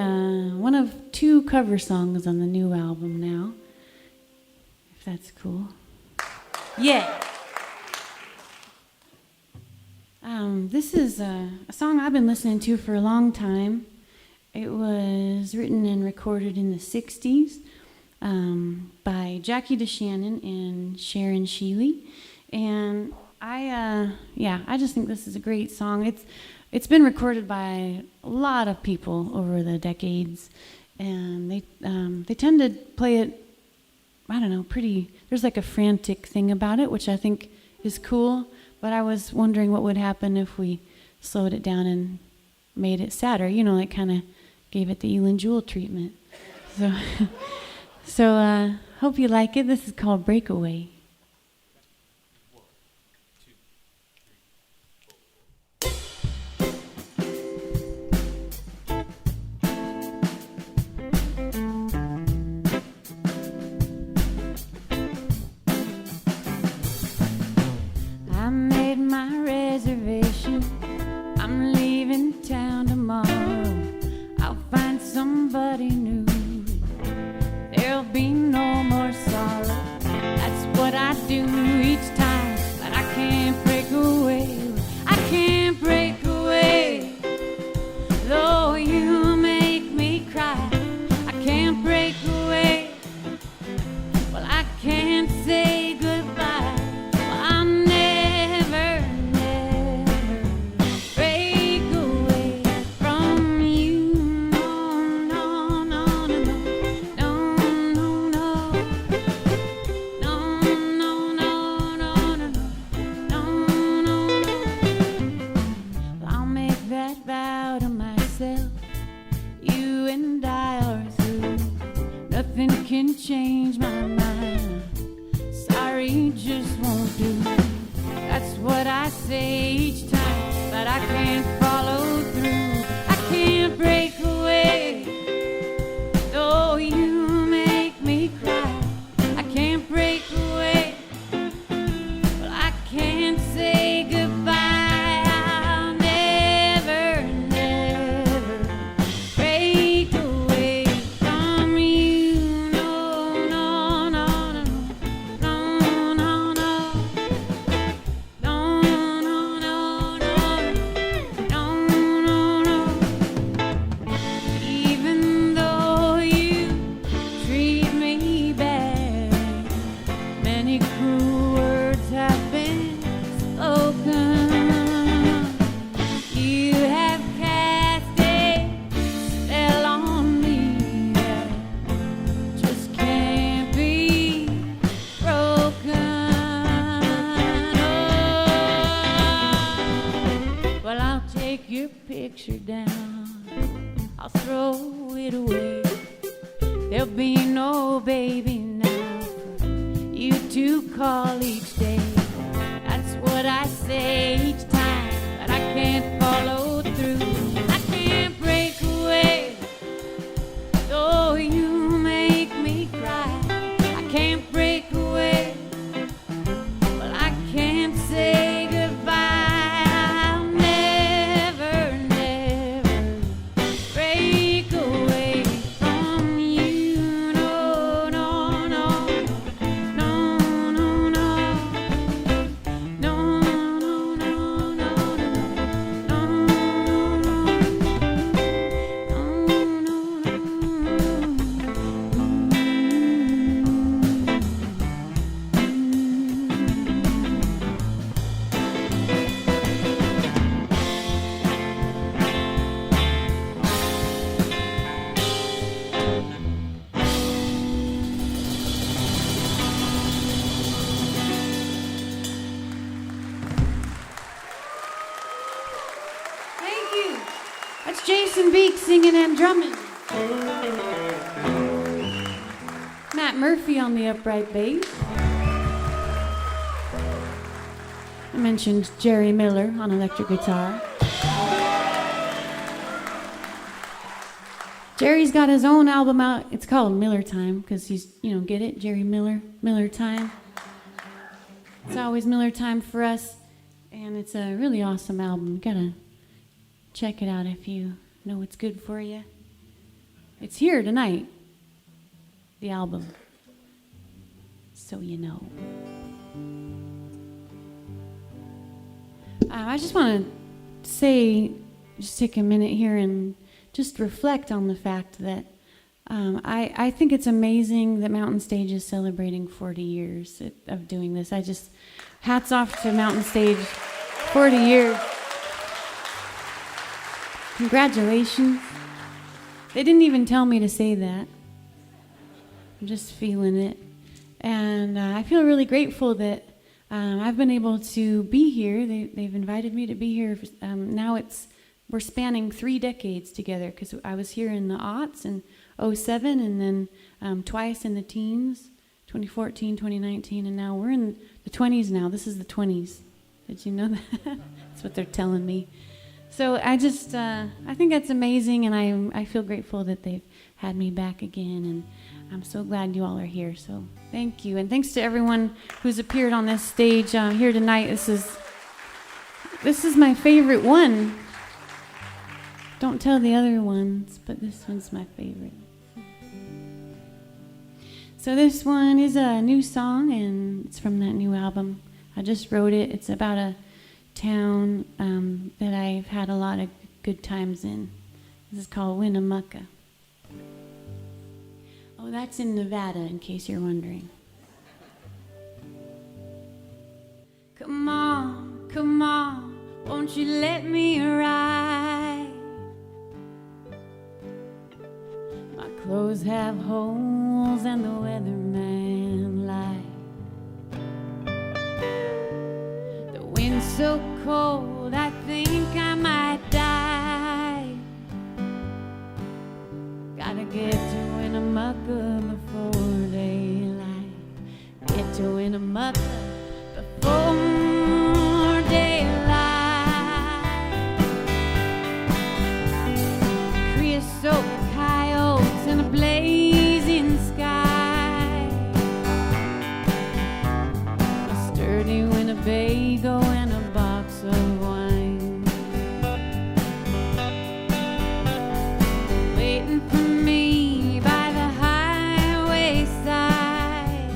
one of 2 cover songs on the new album now, if that's cool. Yeah. This is a song I've been listening to for a long time. It was written and recorded in the 60s by Jackie DeShannon and Sharon Sheely. And I just think this is a great song. It's been recorded by a lot of people over the decades, and they tend to play it, I don't know, pretty, there's like a frantic thing about it, which I think is cool, but I was wondering what would happen if we slowed it down and made it sadder, like kind of gave it the Eilen Jewell treatment. So hope you like it. This is called Breakaway. I made my reservation. I'm leaving town tomorrow. I'll find somebody new. There'll be no more sorrow. That's what I do each time. But I can't break away. I can't break away. Though you make me cry, I can't break away. Well, I can't say goodbye. Well, I'll never, never break away from you. No, no, no, no, no, no, no, no, no, no, no, no, no, no. Well, I'll make that vow to myself. You and I are through. Nothing can change my mind. Sorry just won't do. That's what I say each time, but I can't follow through. I can't break away. Though you make me cry, I can't break away. Well, I can't say goodbye. I'll never, never break away from you. No, no, no, no, no, no, no, no, no, no, no, no. Even though you treat me bad, many cruel words have been spoken. You have cast a spell on me that just can't be broken. Oh, well, I'll take your picture down. I'll throw it away. There'll be no baby now for you to call each day. That's what I say each time, but I can't follow through. I can't break away. Though you make me cry, I can't break away. Well, I can't say goodbye. I'll never, never break away from you. No, no, no, no, no, no, no, no, no, Thank you. That's Jason Beek singing and drumming. Matt Murphy on the upright bass. I mentioned Jerry Miller on electric guitar. Jerry's got his own album out. It's called Miller Time because he's, get it? Jerry Miller, Miller Time. It's always Miller Time for us. And it's a really awesome album. You gotta check it out if you know it's good for you. It's here tonight, the album. So you know. I just want to say, just take a minute here and just reflect on the fact that I think it's amazing that Mountain Stage is celebrating 40 years of doing this. Hats off to Mountain Stage, 40 years. Congratulations. They didn't even tell me to say that. I'm just feeling it. And I feel really grateful that I've been able to be here. They've invited me to be here. Now we're spanning 3 decades together because I was here in the aughts in 07 and then twice in the teens, 2014, 2019, and now we're in the 20s now. This is the 20s. Did you know that? That's what they're telling me. So I think that's amazing, and I feel grateful that they've had me back again, and I'm so glad you all are here. So thank you, and thanks to everyone who's appeared on this stage here tonight. This is my favorite one. Don't tell the other ones, but this one's my favorite. So this one is a new song, and it's from that new album. I just wrote it. It's about a town that I've had a lot of good times in. This is called Winnemucca. Oh, that's in Nevada, in case you're wondering. Come on, won't you let me ride? My clothes have holes and the weatherman lied. The wind's so cold, I think I might die. Gotta get to Winnemucca before daylight. Get to Winnemucca before daylight. Creosote coyotes and a blazing sky. A sturdy Winnebago and a box of wine. Waiting for me by the highway side.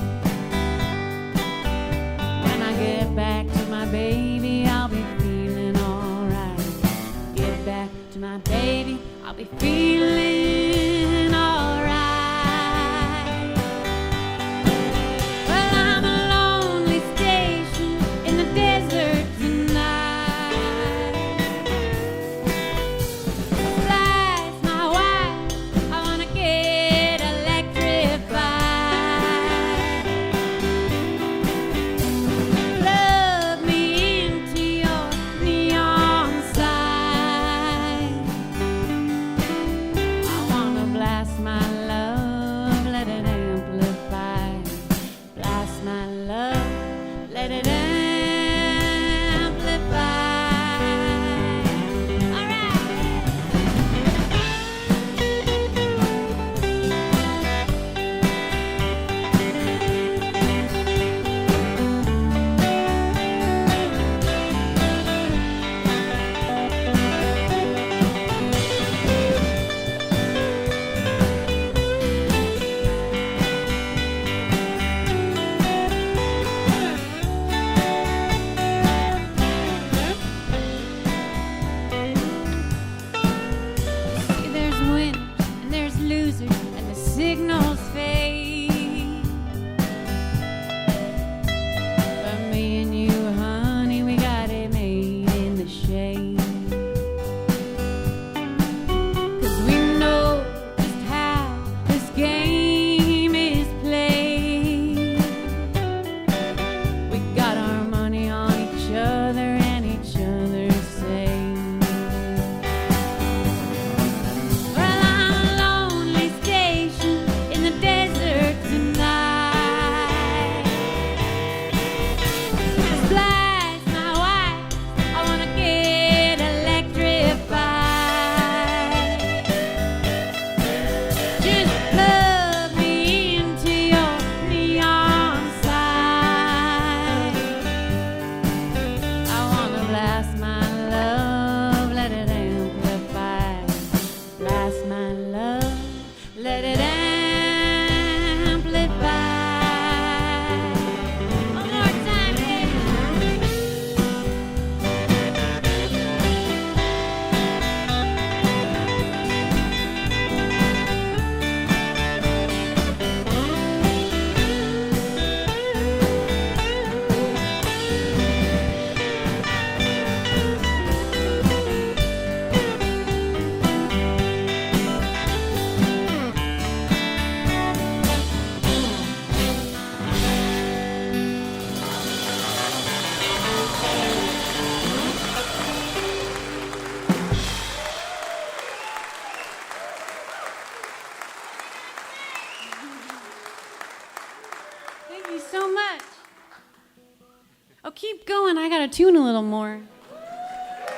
gotta tune a little more.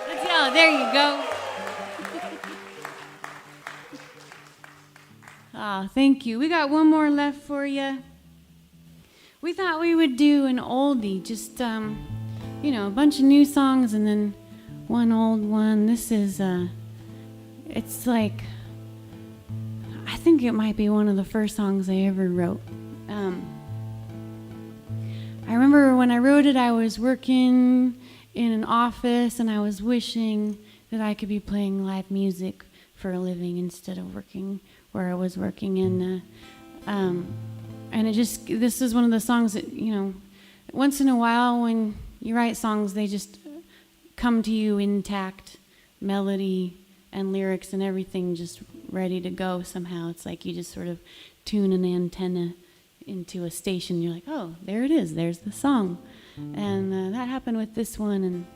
Let's yell. There you go. Oh, thank you. We got one more left for you. We thought we would do an oldie, just a bunch of new songs and then one old one. This is it's like, I think it might be one of the first songs I ever wrote. I remember when I wrote it, I was working in an office and I was wishing that I could be playing live music for a living instead of working where I was working. And this is one of the songs that, once in a while when you write songs, they just come to you intact, melody and lyrics and everything just ready to go somehow. It's like you just sort of tune an antenna into a station. You're like, oh, there it is. There's the song. And that happened with this one. And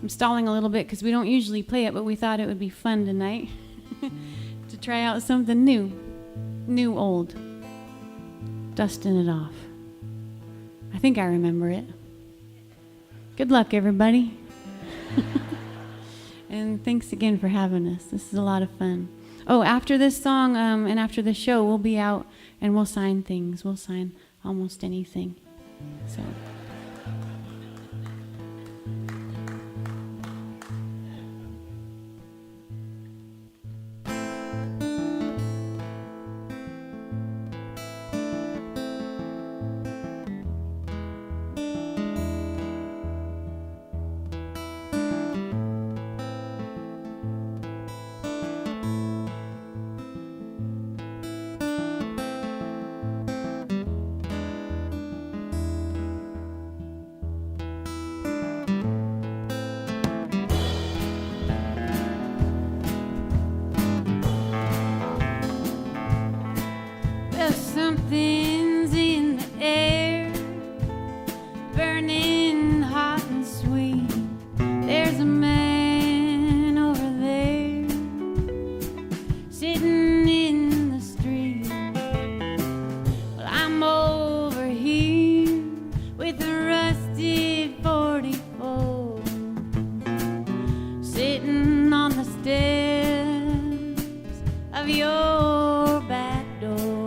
I'm stalling a little bit because we don't usually play it, but we thought it would be fun tonight to try out something new. New, old. Dusting it off. I think I remember it. Good luck, everybody. And thanks again for having us. This is a lot of fun. Oh, after this song and after the show, we'll be out and we'll sign things. We'll sign almost anything. So. Something's in the air, burning hot and sweet. There's a man over there, sitting in the street. Well, I'm over here with a rusted 44, sitting on the steps of your back door.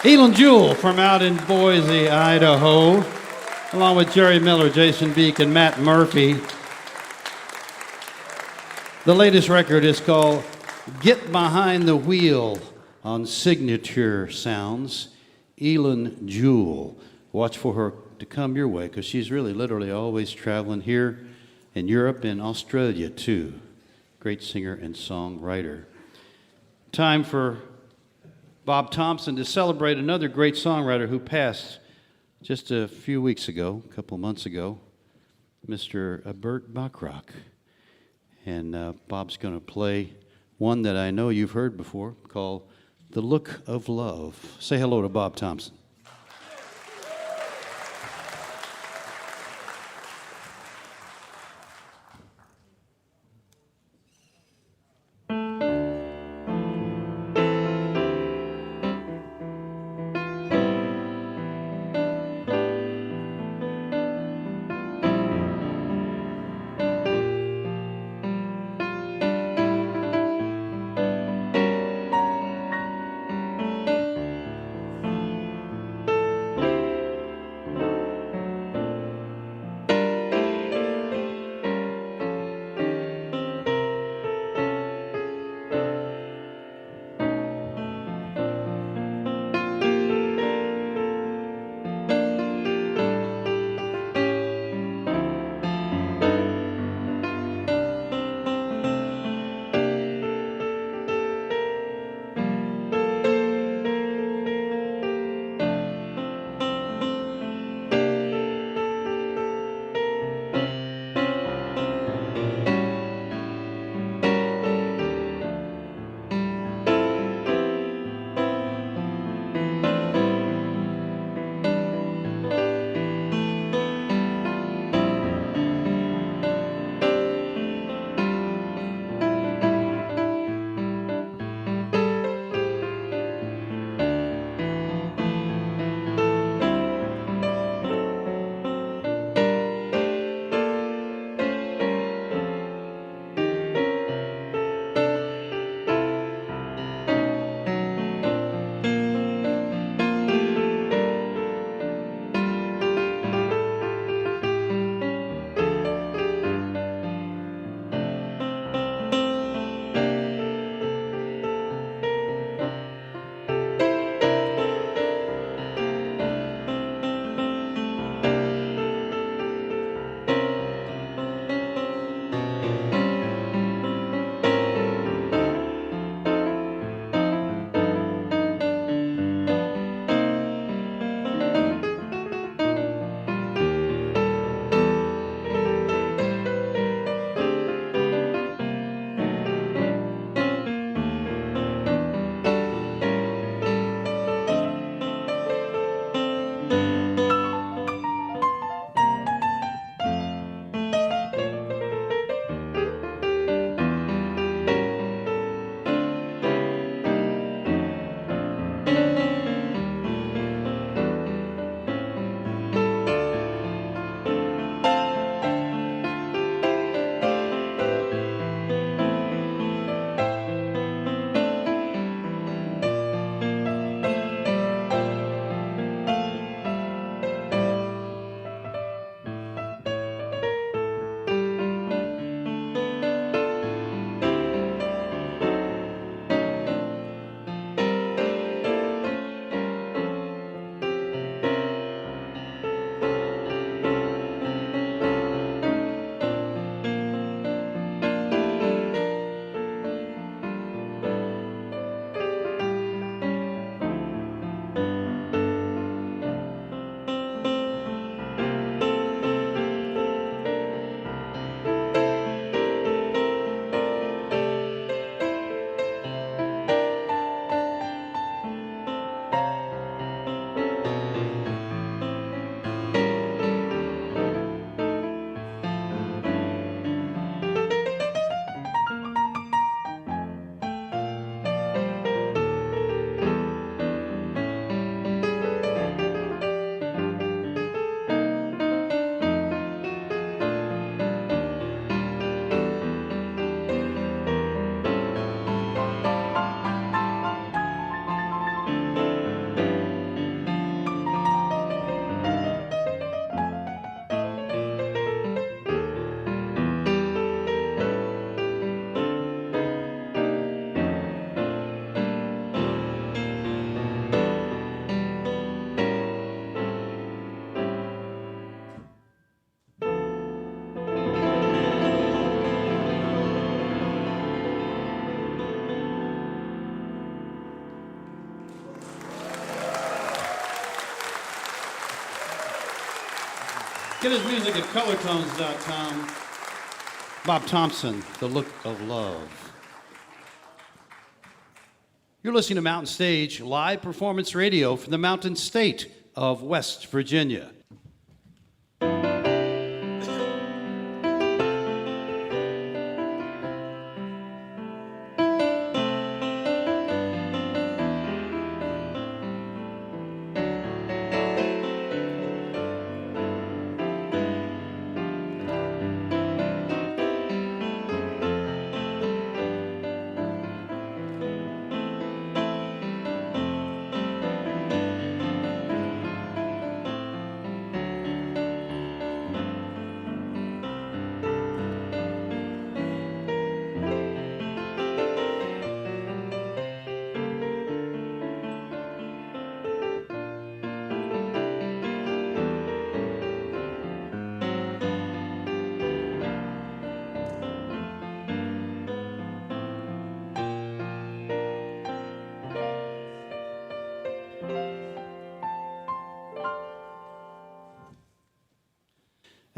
Eilen Jewell from out in Boise, Idaho, along with Jerry Miller, Jason Beek, and Matt Murphy. The latest record is called Get Behind the Wheel on Signature Sounds. Eilen Jewell. Watch for her to come your way, because she's really literally always traveling here in Europe and Australia too. Great singer and songwriter. Time for Bob Thompson to celebrate another great songwriter who passed just a few weeks ago, a couple months ago, Mr. Burt Bacharach. And Bob's going to play one that I know you've heard before called The Look of Love. Say hello to Bob Thompson. Get his music at colortones.com. Bob Thompson, The Look of Love. You're listening to Mountain Stage, live performance radio from the Mountain State of West Virginia.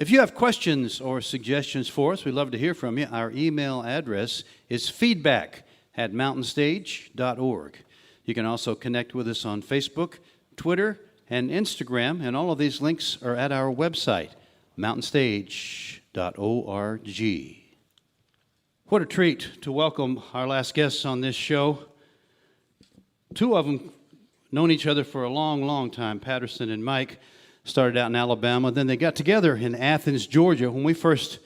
If you have questions or suggestions for us, we'd love to hear from you. Our email address is feedback@mountainstage.org. You can also connect with us on Facebook, Twitter, and Instagram, and all of these links are at our website, mountainstage.org. What a treat to welcome our last guests on this show. Two of them known each other for a long, long time, Patterson and Mike. Started out in Alabama. Then they got together in Athens, Georgia. When we first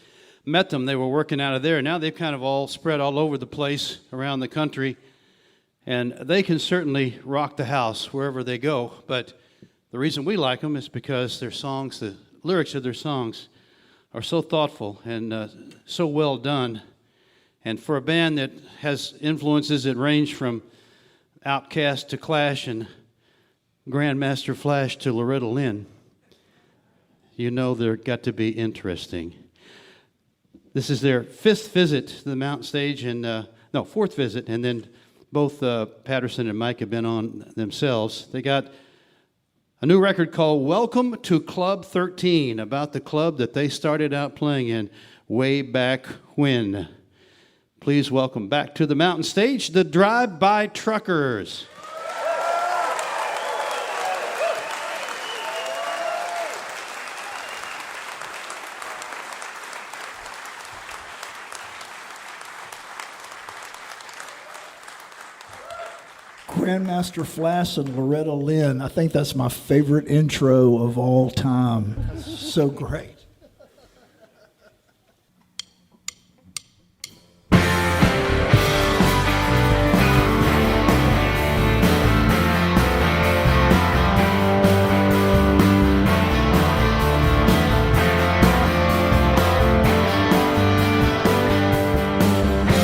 met them, they were working out of there. Now they've kind of all spread all over the place around the country. And they can certainly rock the house wherever they go. But the reason we like them is because their songs, the lyrics of their songs, are so thoughtful and so well done. And for a band that has influences that range from Outkast to Clash and Grandmaster Flash to Loretta Lynn, you know they're got to be interesting. This is their fifth visit to the Mountain Stage, and fourth visit, and then both Patterson and Mike have been on themselves. They got a new record called Welcome to Club 13, about the club that they started out playing in way back when. Please welcome back to the Mountain Stage, the Drive-By Truckers. Grandmaster Flash and Loretta Lynn. I think that's my favorite intro of all time. So great.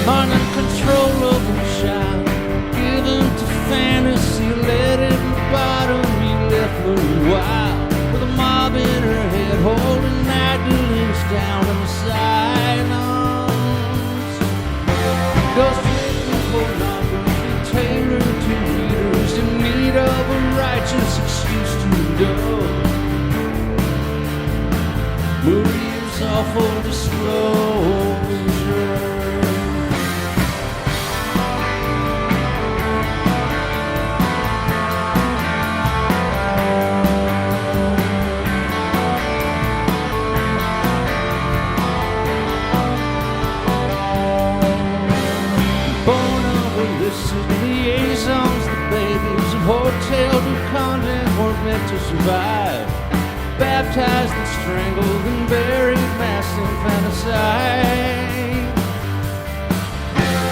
Uncontrollable child, given to fantasy, led in the bottom, he left running wild, with a mob in her head, holding Magdalene's down on the sidelines. Ghostwritten pornography tailored to readers in need of a righteous excuse to indulge. Maria's awful disclosure. Liaisons, the babies of hotel to convent weren't meant to survive. Baptized and strangled and buried, mass infanticide.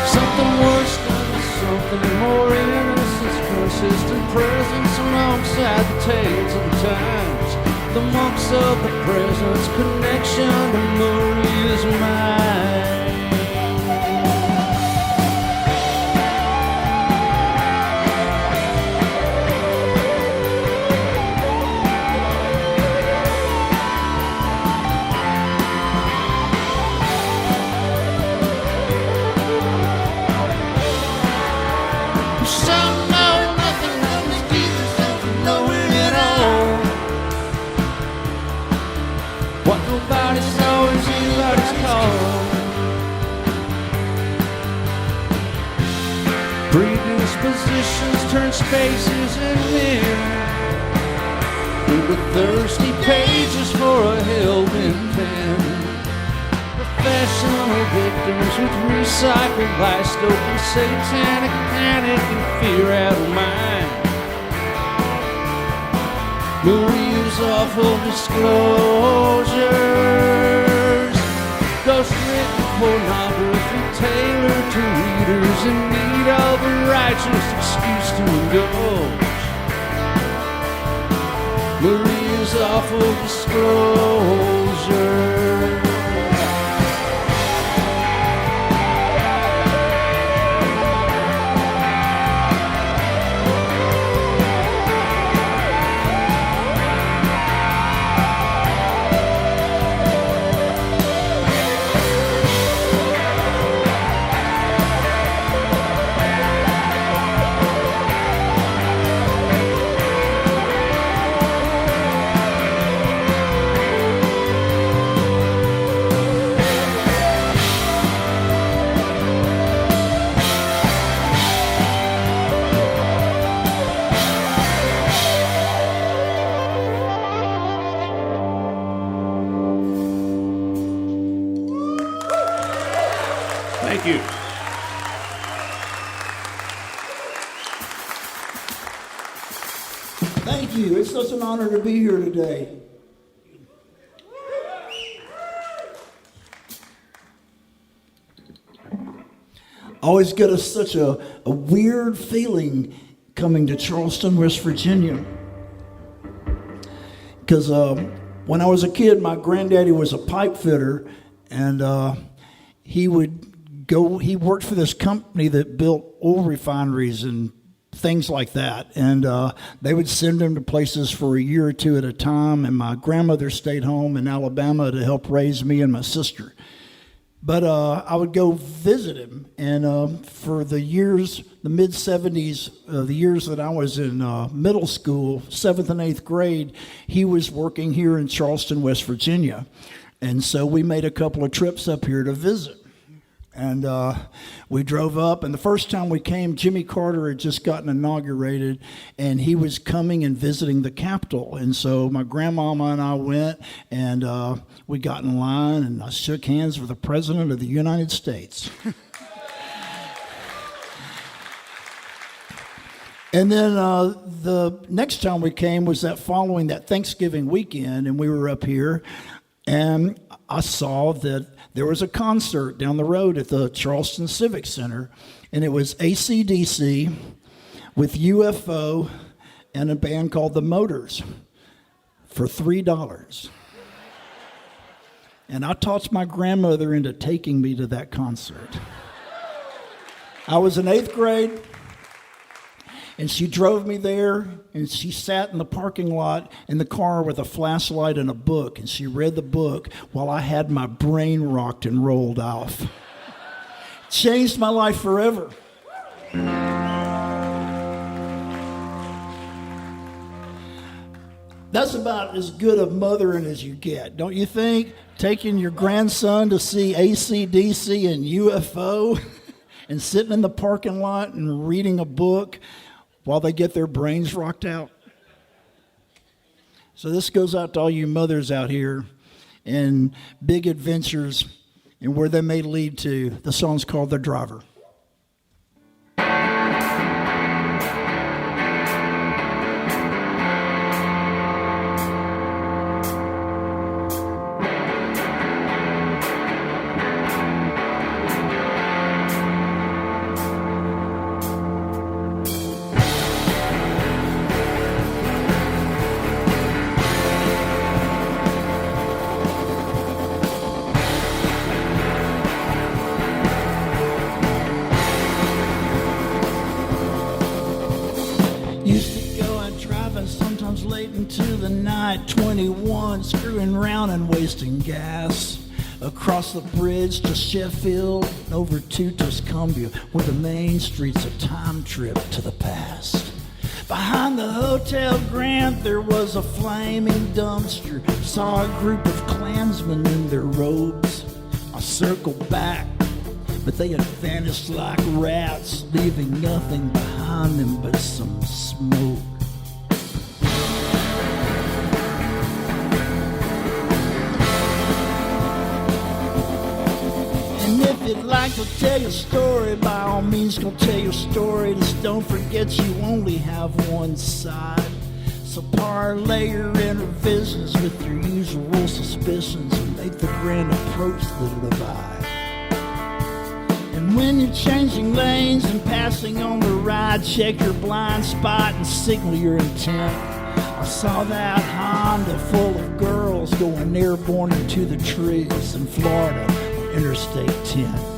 Something worse done to something more innocence, persistent presence alongside the tales of the times. The monks of the presence, connection to Maria's mind. but nobody's always anybody's call. Predispositions turn spaces and men into thirsty pages for a hell-bent pen. Professional victims with recycled blast open, satanic panic and fear-addled mind. Maria's awful disclosures, ghost-written pornography tailored to readers in need of a righteous excuse to indulge. Maria's awful disclosure. Thank you. Thank you. It's such an honor to be here today. Always get such a weird feeling coming to Charleston, West Virginia. Because when I was a kid, my granddaddy was a pipe fitter, and he worked for this company that built oil refineries and things like that. And they would send him to places for a year or two at a time. And my grandmother stayed home in Alabama to help raise me and my sister. But I would go visit him. And for the years, the mid-'70s, the years that I was in middle school, 7th and 8th grade, he was working here in Charleston, West Virginia. And so we made a couple of trips up here to visit. And we drove up, and the first time we came, Jimmy Carter had just gotten inaugurated, and he was coming and visiting the Capitol. And so my grandmama and I went, and we got in line, and I shook hands with the President of the United States. And then the next time we came was that following that Thanksgiving weekend, and we were up here, and I saw that there was a concert down the road at the Charleston Civic Center, and it was AC/DC with UFO and a band called The Motors for $3. And I talked my grandmother into taking me to that concert. I was in 8th grade, and she drove me there, and she sat in the parking lot in the car with a flashlight and a book, and she read the book while I had my brain rocked and rolled off. Changed my life forever. That's about as good a mothering as you get, don't you think? Taking your grandson to see AC/DC and UFO and sitting in the parking lot and reading a book while they get their brains rocked out. So this goes out to all you mothers out here and big adventures and where they may lead to. The song's called The Driver. Into the night, 21, screwing around and wasting gas. Across the bridge to Sheffield, over to Tuscumbia, where the main street's a time trip to the past. Behind the Hotel Grant there was a flaming dumpster. Saw a group of Klansmen in their robes. I circled back, but they had vanished like rats, leaving nothing behind them but some smoke. And if you'd like to tell your story, by all means go tell your story. Just don't forget you only have one side. So parlay your inner visions with your usual suspicions and make the grand approach the divide. And when you're changing lanes and passing on the ride, check your blind spot and signal your intent. I saw that Honda full of girls going airborne into the trees in Florida on Interstate 10.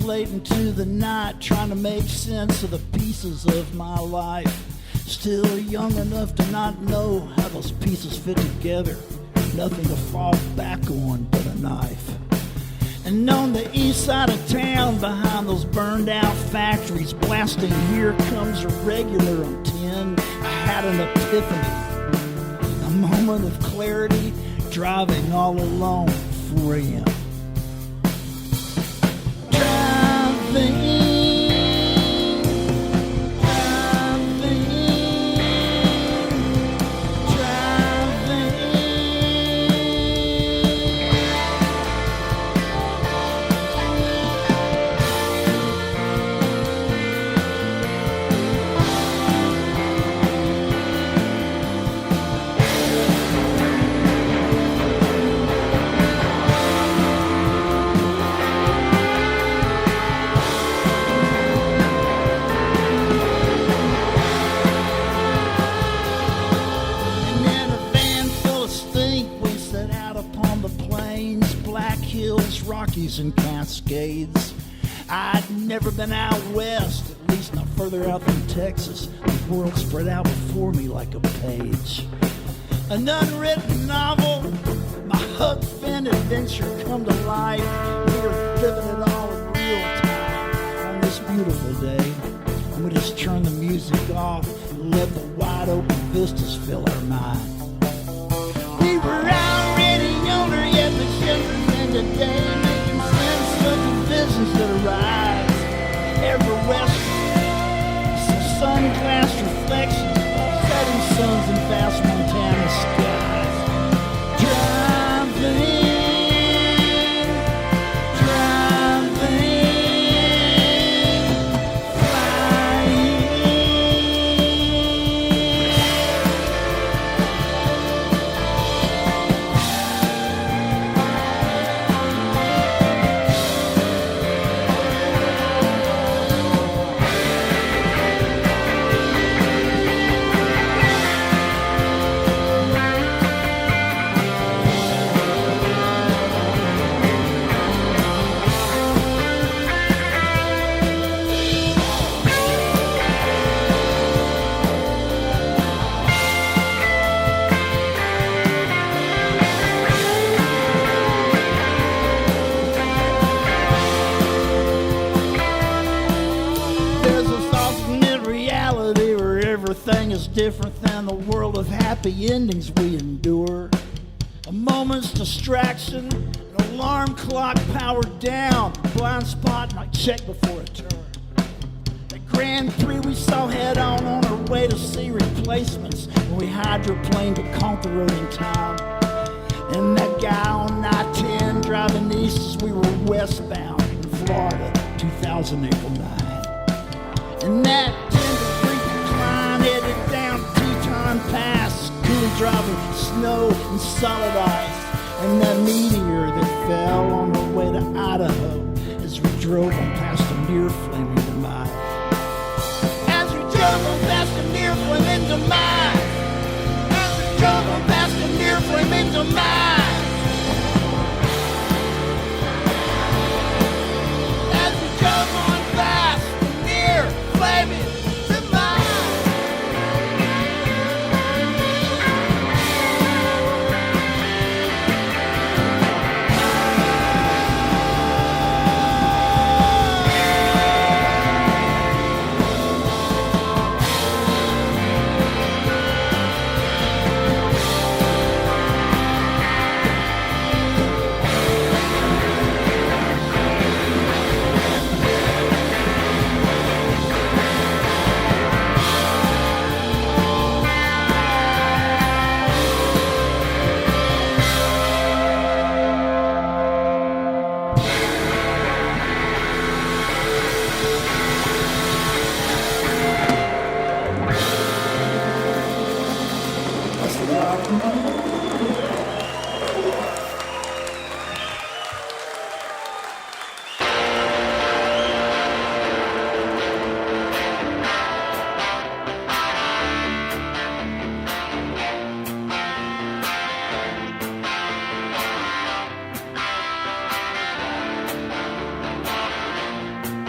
Late into the night, trying to make sense of the pieces of my life. Still young enough to not know how those pieces fit together. Nothing to fall back on but a knife. And on the east side of town, behind those burned out factories, blasting Here Comes a Regular on 10, I had an epiphany. A moment of clarity, driving all alone, 4 a.m. And Cascades. I'd never been out west, at least not further out than Texas. The world spread out before me like a page. An unwritten novel, my hook fin adventure come to life. We were living it all in real time on this beautiful day. And we just turned the music off and let the wide open vistas fill our mind. We were already younger, yet the younger than today. Visions that arise ever westward. Some sunglass reflections of setting suns in vast Montana skies. Driving. Different than the world of happy endings we endure. A moment's distraction, an alarm clock powered down, blind spot might check before a turn. The Grand Prix we saw head on our way to see replacements when we hydroplaned to conquer road in town. And that guy on I-10 driving east as we were westbound in Florida, 2000 April 9. And that headed down Teton Pass, cool driving snow and solid ice, and that meteor that fell on the way to Idaho as we drove on past a near flaming demise. As we juggle past the near flaming demise. As we juggle past the near flaming demise. As we juggle past the near flaming demise.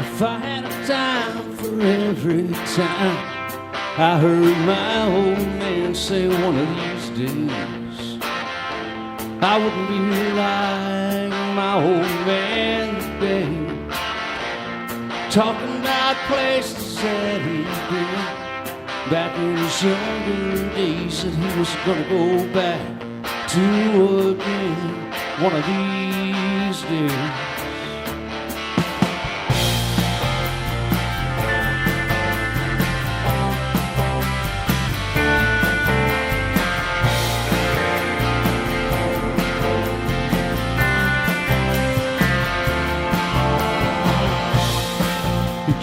If I had a time for every time I heard my old man say one of these days, I wouldn't be like my old man today, talking about places that he'd been back in his younger days that he was gonna go back to again one of these days.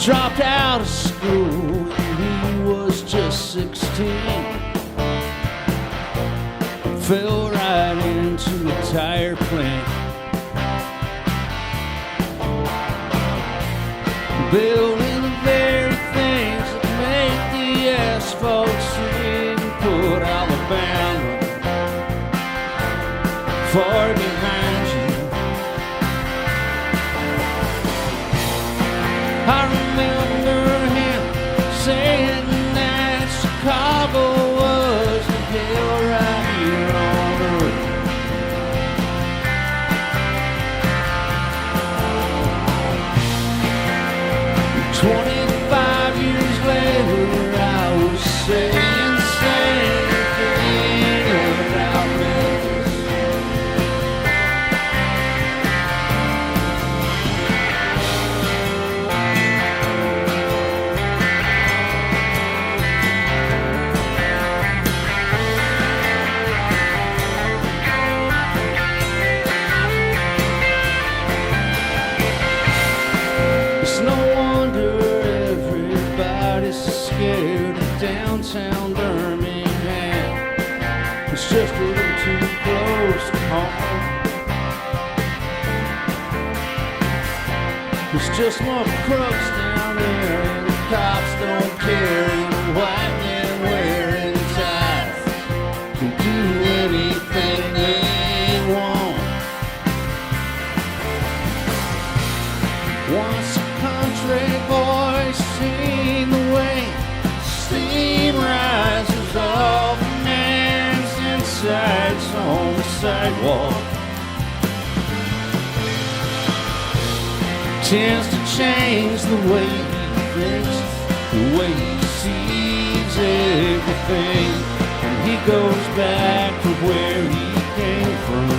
Dropped out of school when he was just 16. Fell right into a tire plant. Building the very things that make the asphalt sing. Put Alabama far behind you. I remember him saying that Chicago was the hell right here on earth. 25 years later, I was saying the same thing about Memphis. It's no wonder everybody's scared of downtown Birmingham. It's just a little too close to home. There's just more crooks down there, and the cops don't care. And the white men wearing ties can do anything they want. Once a country boy seen the way steam rises off a man's insides on the sidewalk. Tends to change the way he thinks, the way he sees everything, and he goes back to where he came from.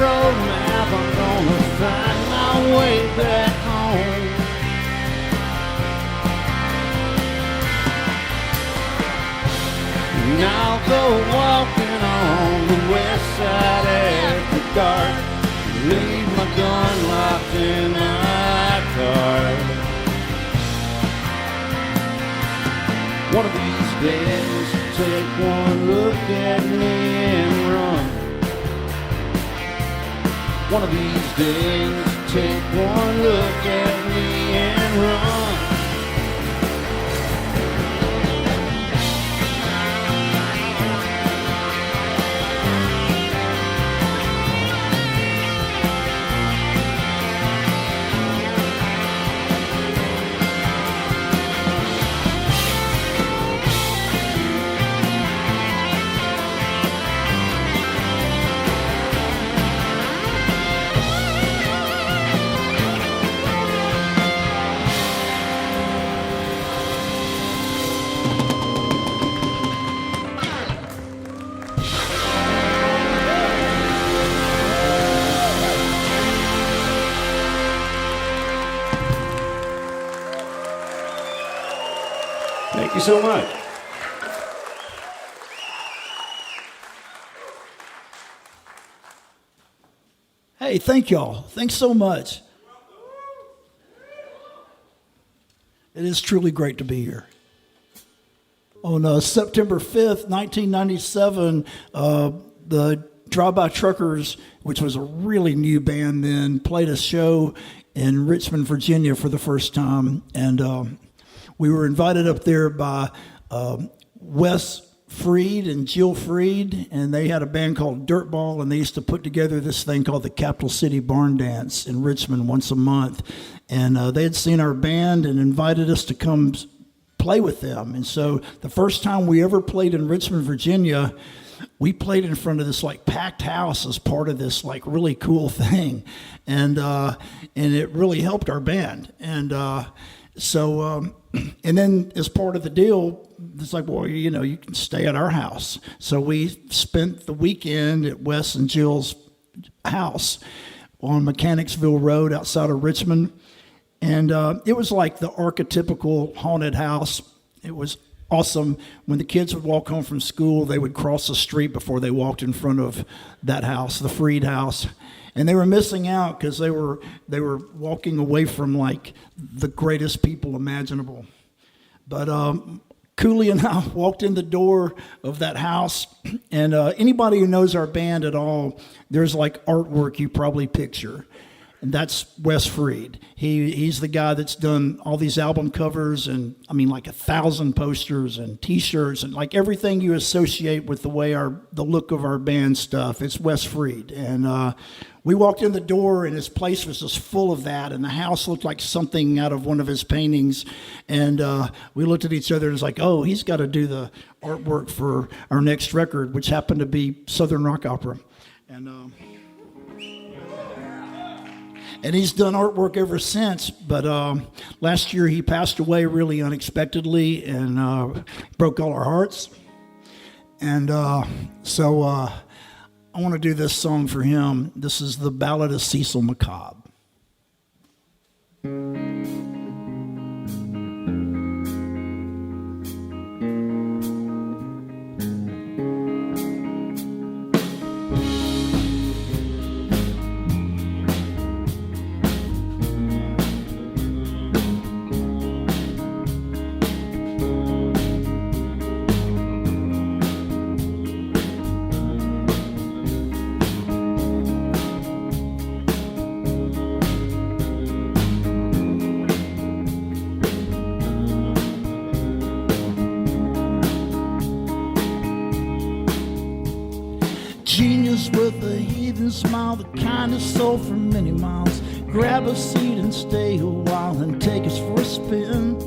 road map, I'm gonna find my way back home. And I'll go walking on the west side after dark, leave my gun locked in my car. One of these days, take one look at me and run. One of these days, take one look at me and run. Thank you so much. Hey, thank y'all. Thanks so much. It is truly great to be here. On September 5th, 1997, the Drive-By Truckers, which was a really new band then, played a show in Richmond, Virginia for the first time. And we were invited up there by Wes Freed and Jill Freed, and they had a band called Dirtball, and they used to put together this thing called the Capital City Barn Dance in Richmond once a month. And they had seen our band and invited us to come play with them. And so the first time we ever played in Richmond, Virginia, we played in front of this like packed house as part of this like really cool thing. And it really helped our band. And and then as part of the deal, it's like, well, you know, you can stay at our house. So we spent the weekend at Wes and Jill's house on Mechanicsville Road outside of Richmond. And it was like the archetypical haunted house. It was awesome. When the kids would walk home from school, they would cross the street before they walked in front of that house, the Freed house. And they were missing out because they were walking away from like the greatest people imaginable. But Cooley and I walked in the door of that house, and anybody who knows our band at all, there's like artwork you probably picture. And that's Wes Freed. He's the guy that's done all these album covers and, I mean, like 1,000 posters and T-shirts and like everything you associate with the way the look of our band stuff. It's Wes Freed. And we walked in the door and his place was just full of that, and the house looked like something out of one of his paintings. And we looked at each other and was like, oh, he's got to do the artwork for our next record, which happened to be Southern Rock Opera. And he's done artwork ever since, but last year he passed away really unexpectedly and broke all our hearts. And so I want to do this song for him. This is the Ballad of Cecil McCobb. With a heathen smile, the kindest soul for many miles. Grab a seat and stay a while and take us for a spin.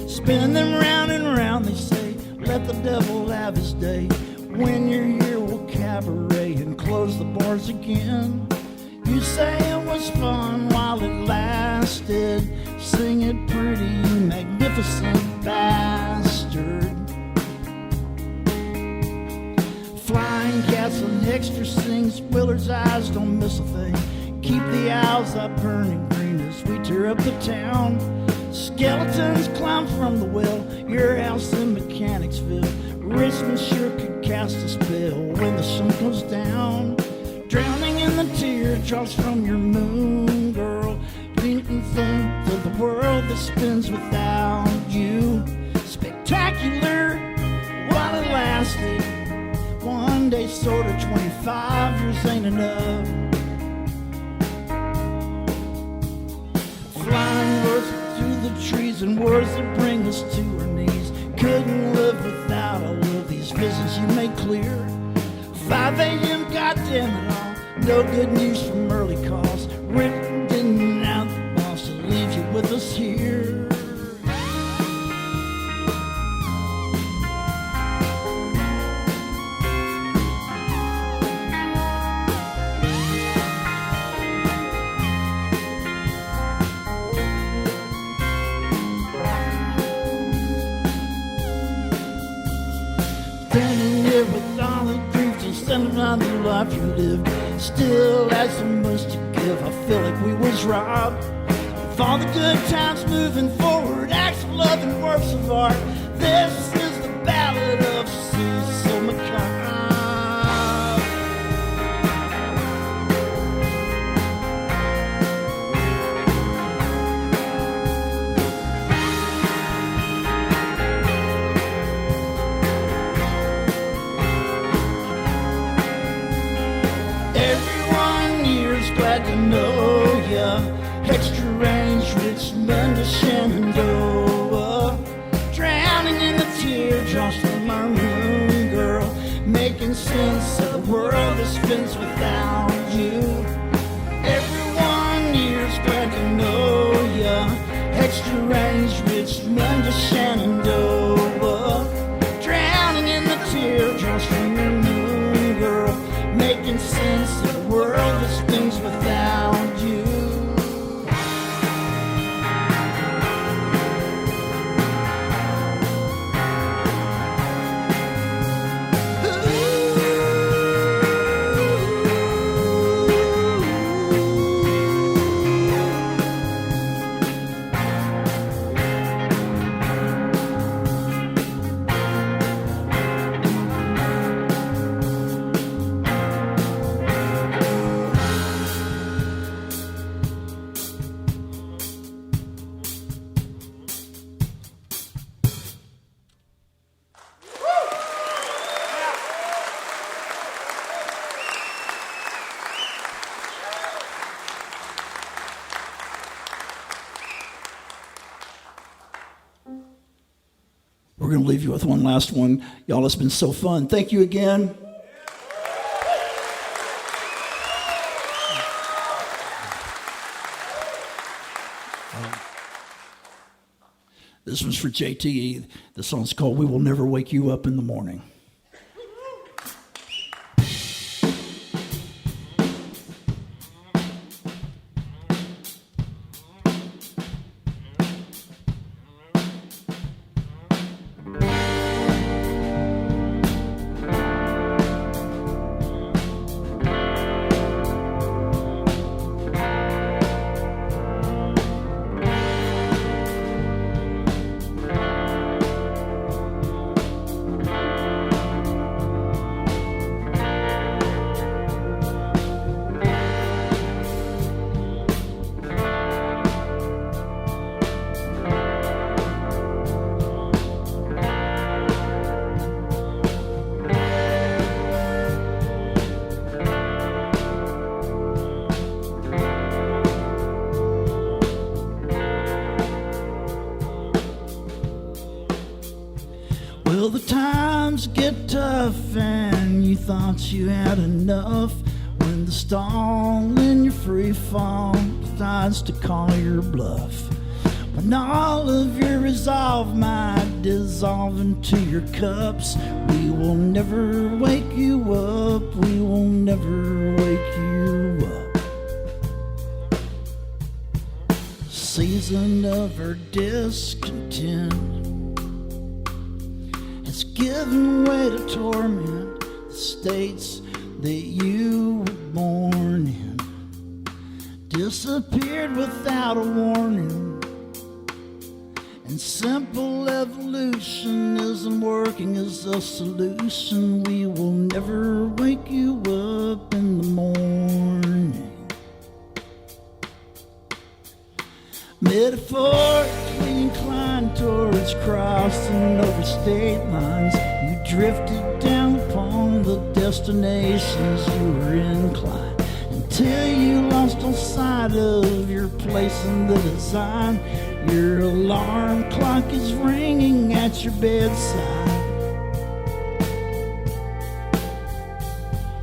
Spin them round and round, they say. Let the devil have his day. When you're here, we'll cabaret and close the bars again. You say it was fun while it lasted. Sing it pretty, you magnificent bastard. Flying gas and extra sings. Willard's eyes don't miss a thing. Keep the owls up burning green as we tear up the town. Skeletons climb from the well, your house in Mechanicsville. Richmond sure could cast a spell when the sun goes down. Drowning in the teardrops from your moon, girl. Painting things of the world that spins without you. Spectacular while it lasted. One day sort of 25 years ain't enough. Flying words through the trees and words that bring us to our knees. Couldn't live without all of these visions you made clear. 5 a.m. goddamn it all. No good news from early calls. Written out the boss to leave you with us here. The life you lived still has so much to give. I feel like we was robbed of all the good times moving forward. Acts of love and works of art. This is the ballad of Cecil McCall. Glad to know ya. Extra range, Richmond to Shenandoah. Drowning in the teardrops from our moon, girl. Making sense of the world that spins without you. Everyone here's glad to know ya. Extra range, Richmond to Shenandoah. Drowning in the teardrops from your moon, girl. Making sense of the world that spins without you. We're going to leave you with one last one. Y'all, it's been so fun. Thank you again. This one's for JT. The song's called We Will Never Wake You Up in the Morning. Well, the times get tough and you thought you had enough when the stall in your free fall decides to call your bluff. When all of your resolve might dissolve into your cups, we will never wake you up, we will never wake you up. Season of our discontent, it's given way to torment. The states that you were born in disappeared without a warning. And simple evolution isn't working as a solution. We will never wake you up in the morning. Metaphorically inclined towards crossing over state lines, you drifted down upon the destinations you were inclined, until you lost on sight of your place in the design. Your alarm clock is ringing at your bedside.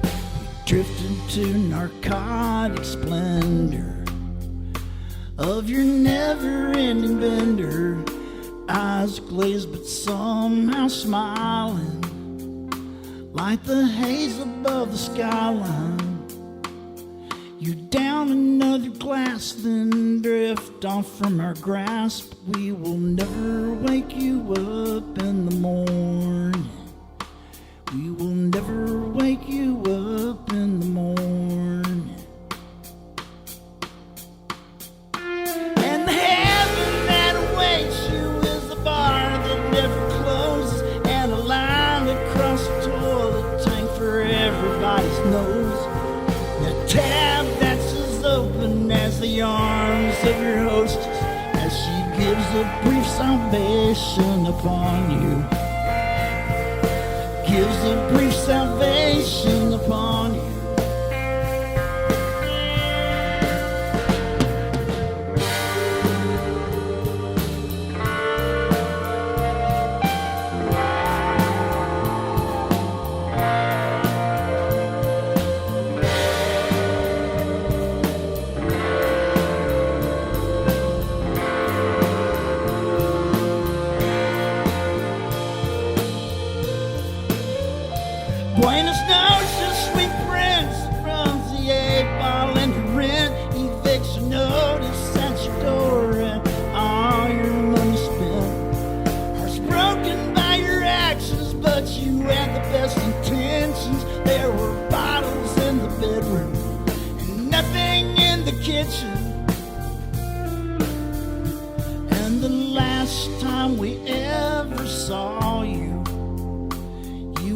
You drifted to narcotic splendor of your never-ending bender, eyes glazed but somehow smiling, like the haze above the skyline. You down another glass, then drift off from our grasp. We will never wake you up in the morning. We will never wake you up in the morning. And the heaven that awaits you is a bar that never closes, and a line across the toilet tank for everybody's nose. The tab that's as open as the arms of your hostess, as she gives a brief salvation upon you. Gives a brief salvation upon you. Buenos noches, sweet prince, runs the 8-ball and the rent, eviction notice at your door, and all your money spent. Hearts broken by your actions, but you had the best intentions. There were bottles in the bedroom and nothing in the kitchen. And the last time we ever saw you,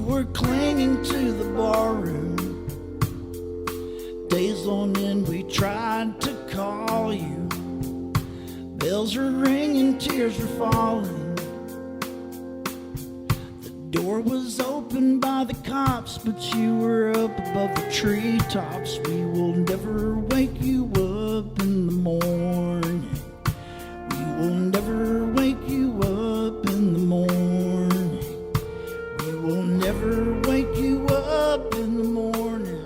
we're clinging to the barroom. Days on end we tried to call you. Bells were ringing, tears were falling. The door was opened by the cops, but you were up above the treetops. We will never wake you up in the morning. We will never wake you up in the morning. We'll never wake you up in the morning.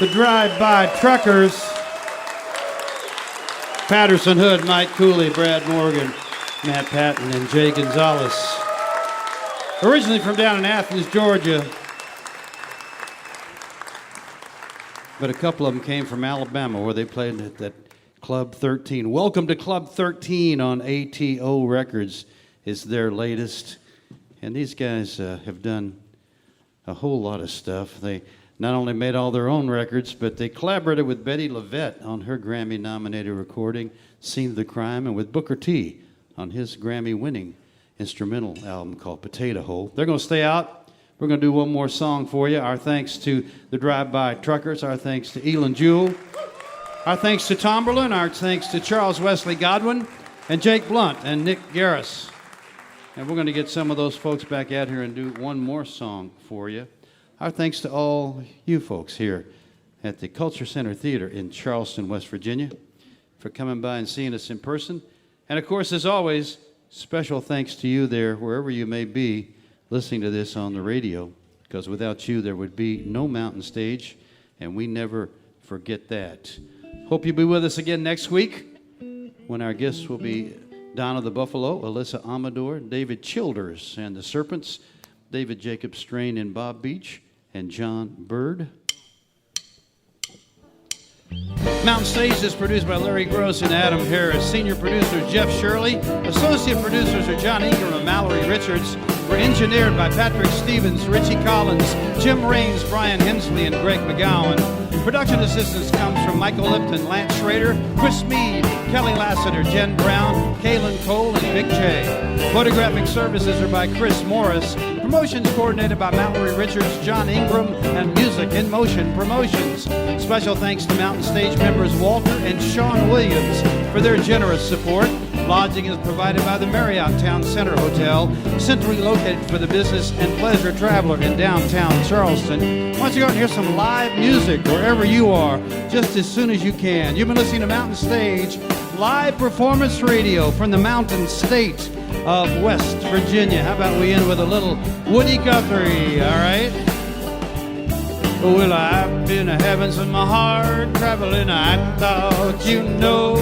The Drive-By Truckers. Patterson Hood, Mike Cooley, Brad Morgan, Matt Patton, and Jay Gonzalez. Originally from down in Athens, Georgia. But a couple of them came from Alabama where they played at that Club 13. Welcome to Club 13 on ATO Records is their latest. And these guys have done a whole lot of stuff. not only made all their own records, but they collaborated with Betty LaVette on her Grammy-nominated recording, Scene of the Crime, and with Booker T on his Grammy-winning instrumental album called Potato Hole. They're going to stay out. We're going to do one more song for you. Our thanks to the Drive-By Truckers. Our thanks to Eilen Jewell. Our thanks to Tomberlin. Our thanks to Charles Wesley Godwin and Jake Blount and Nick Gareiss. And we're going to get some of those folks back out here and do one more song for you. Our thanks to all you folks here at the Culture Center Theater in Charleston, West Virginia, for coming by and seeing us in person. And of course, as always, special thanks to you there, wherever you may be, listening to this on the radio, because without you, there would be no Mountain Stage, and we never forget that. Hope you'll be with us again next week, when our guests will be Donna the Buffalo, Alyssa Amador, David Childers and the Serpents, David Jacob Strain and Bob Beach, and John Bird. Mountain Stage is produced by Larry Gross and Adam Harris. Senior producer Jeff Shirley. Associate producers are John Ingram and Mallory Richards. We're engineered by Patrick Stevens, Richie Collins, Jim Raines, Brian Hensley, and Greg McGowan. Production assistance comes from Michael Lipton, Lance Schrader, Chris Mead, Kelly Lassiter, Jen Brown, Kaylin Cole, and Big J. Photographic services are by Chris Morris. Promotions coordinated by Mallory Richards, John Ingram, and Music in Motion Promotions. Special thanks to Mountain Stage members Walter and Sean Williams for their generous support. Lodging is provided by the Marriott Town Center Hotel, centrally located for the business and pleasure traveler in downtown Charleston. Why don't you go out and hear some live music wherever you are, just as soon as you can. You've been listening to Mountain Stage, live performance radio from the Mountain State of West Virginia. How about we end with a little Woody Guthrie, all right? Well, I've been having some hard traveling, I thought you know.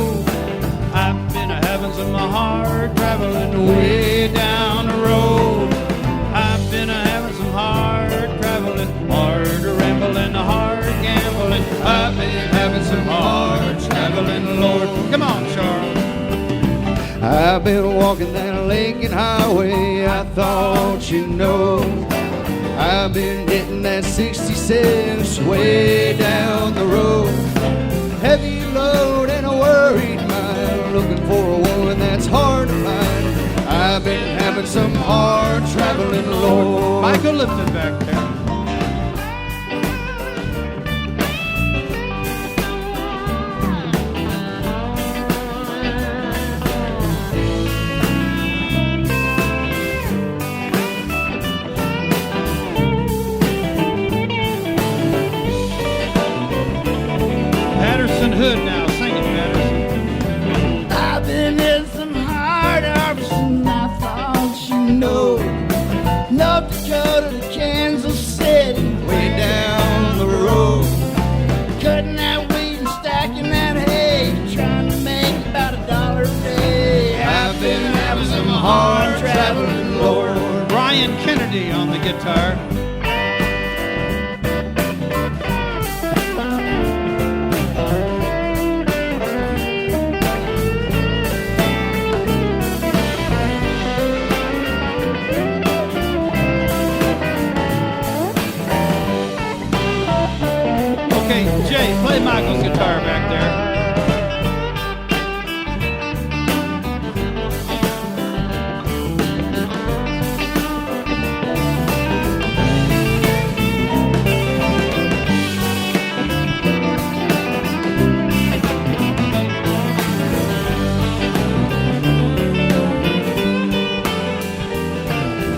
I've been having some hard traveling way down the road. I've been having some hard traveling, hard rambling, hard gambling. I've been having some hard traveling, Lord. Come on, Charles. I've been walking that Lincoln Highway, I thought you know. I've been hitting that 66 way down the road. Heavy load and a worried mind, looking for a woman that's hard to find. I've been having some hard traveling, Lord. Michael Lipton back there. Patterson Hood now. Sing it, Patterson. I've been in some hard harvesting, I thought you know. North Dakota to Kansas City, way down the road. Cutting that wheat and stacking that hay, trying to make about $1 a day. I've been having some hard traveling, Lord. Brian Kennedy on the guitar. Okay, Jay, play Michael's guitar back there.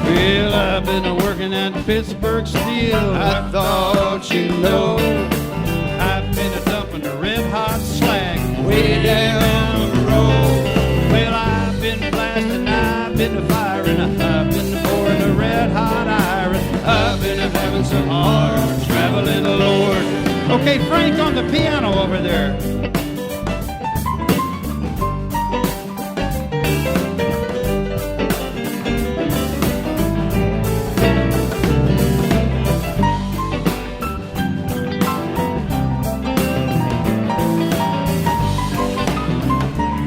Well, I've been working at Pittsburgh Steel. I thought you know. I've been dumping the red hot slag Way down the road. Well, I've been blasting, I've been firing, I've been pouring the red hot iron. I've been having some hard traveling, Lord. Okay, Frank on the piano over there.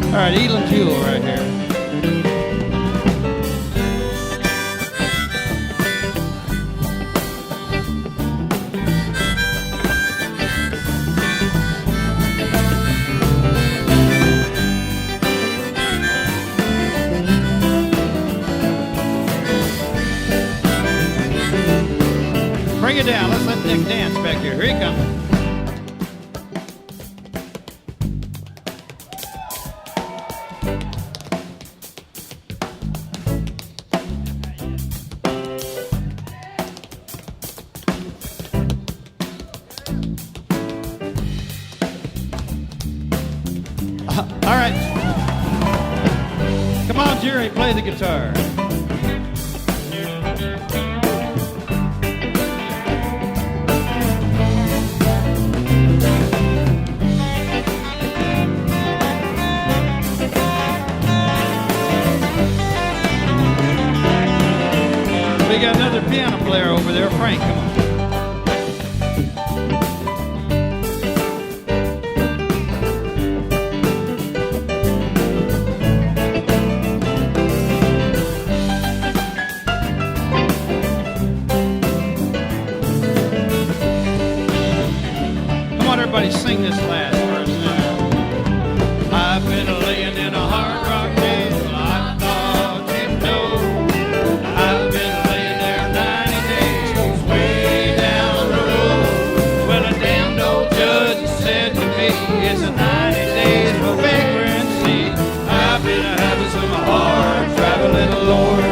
All right, Eilen Jewell right here. Here he comes. All right. Come on, Jerry, play the guitar. We got another piano player over there, Frank. Come on. Everybody sing this last verse now. I've been laying in a hard rock bed, I thought you'd know. I've been laying there 90 days, way down the road. Well, a damned old judge said to me, it's a 90 days for vagrancy. I've been having some hard traveling, Lord.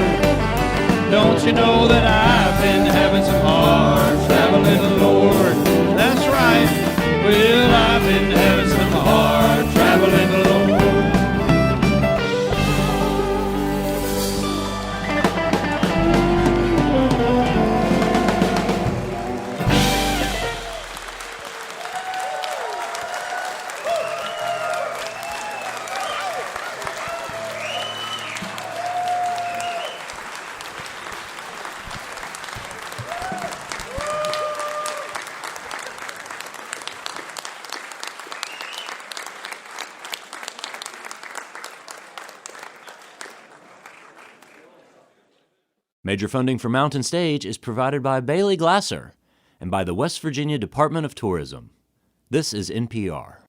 Don't you know that I've been having some hard traveling, Lord? That's right. Well, I've been having some hard traveling, Lord. Major funding for Mountain Stage is provided by Bailey Glasser and by the West Virginia Department of Tourism. This is NPR.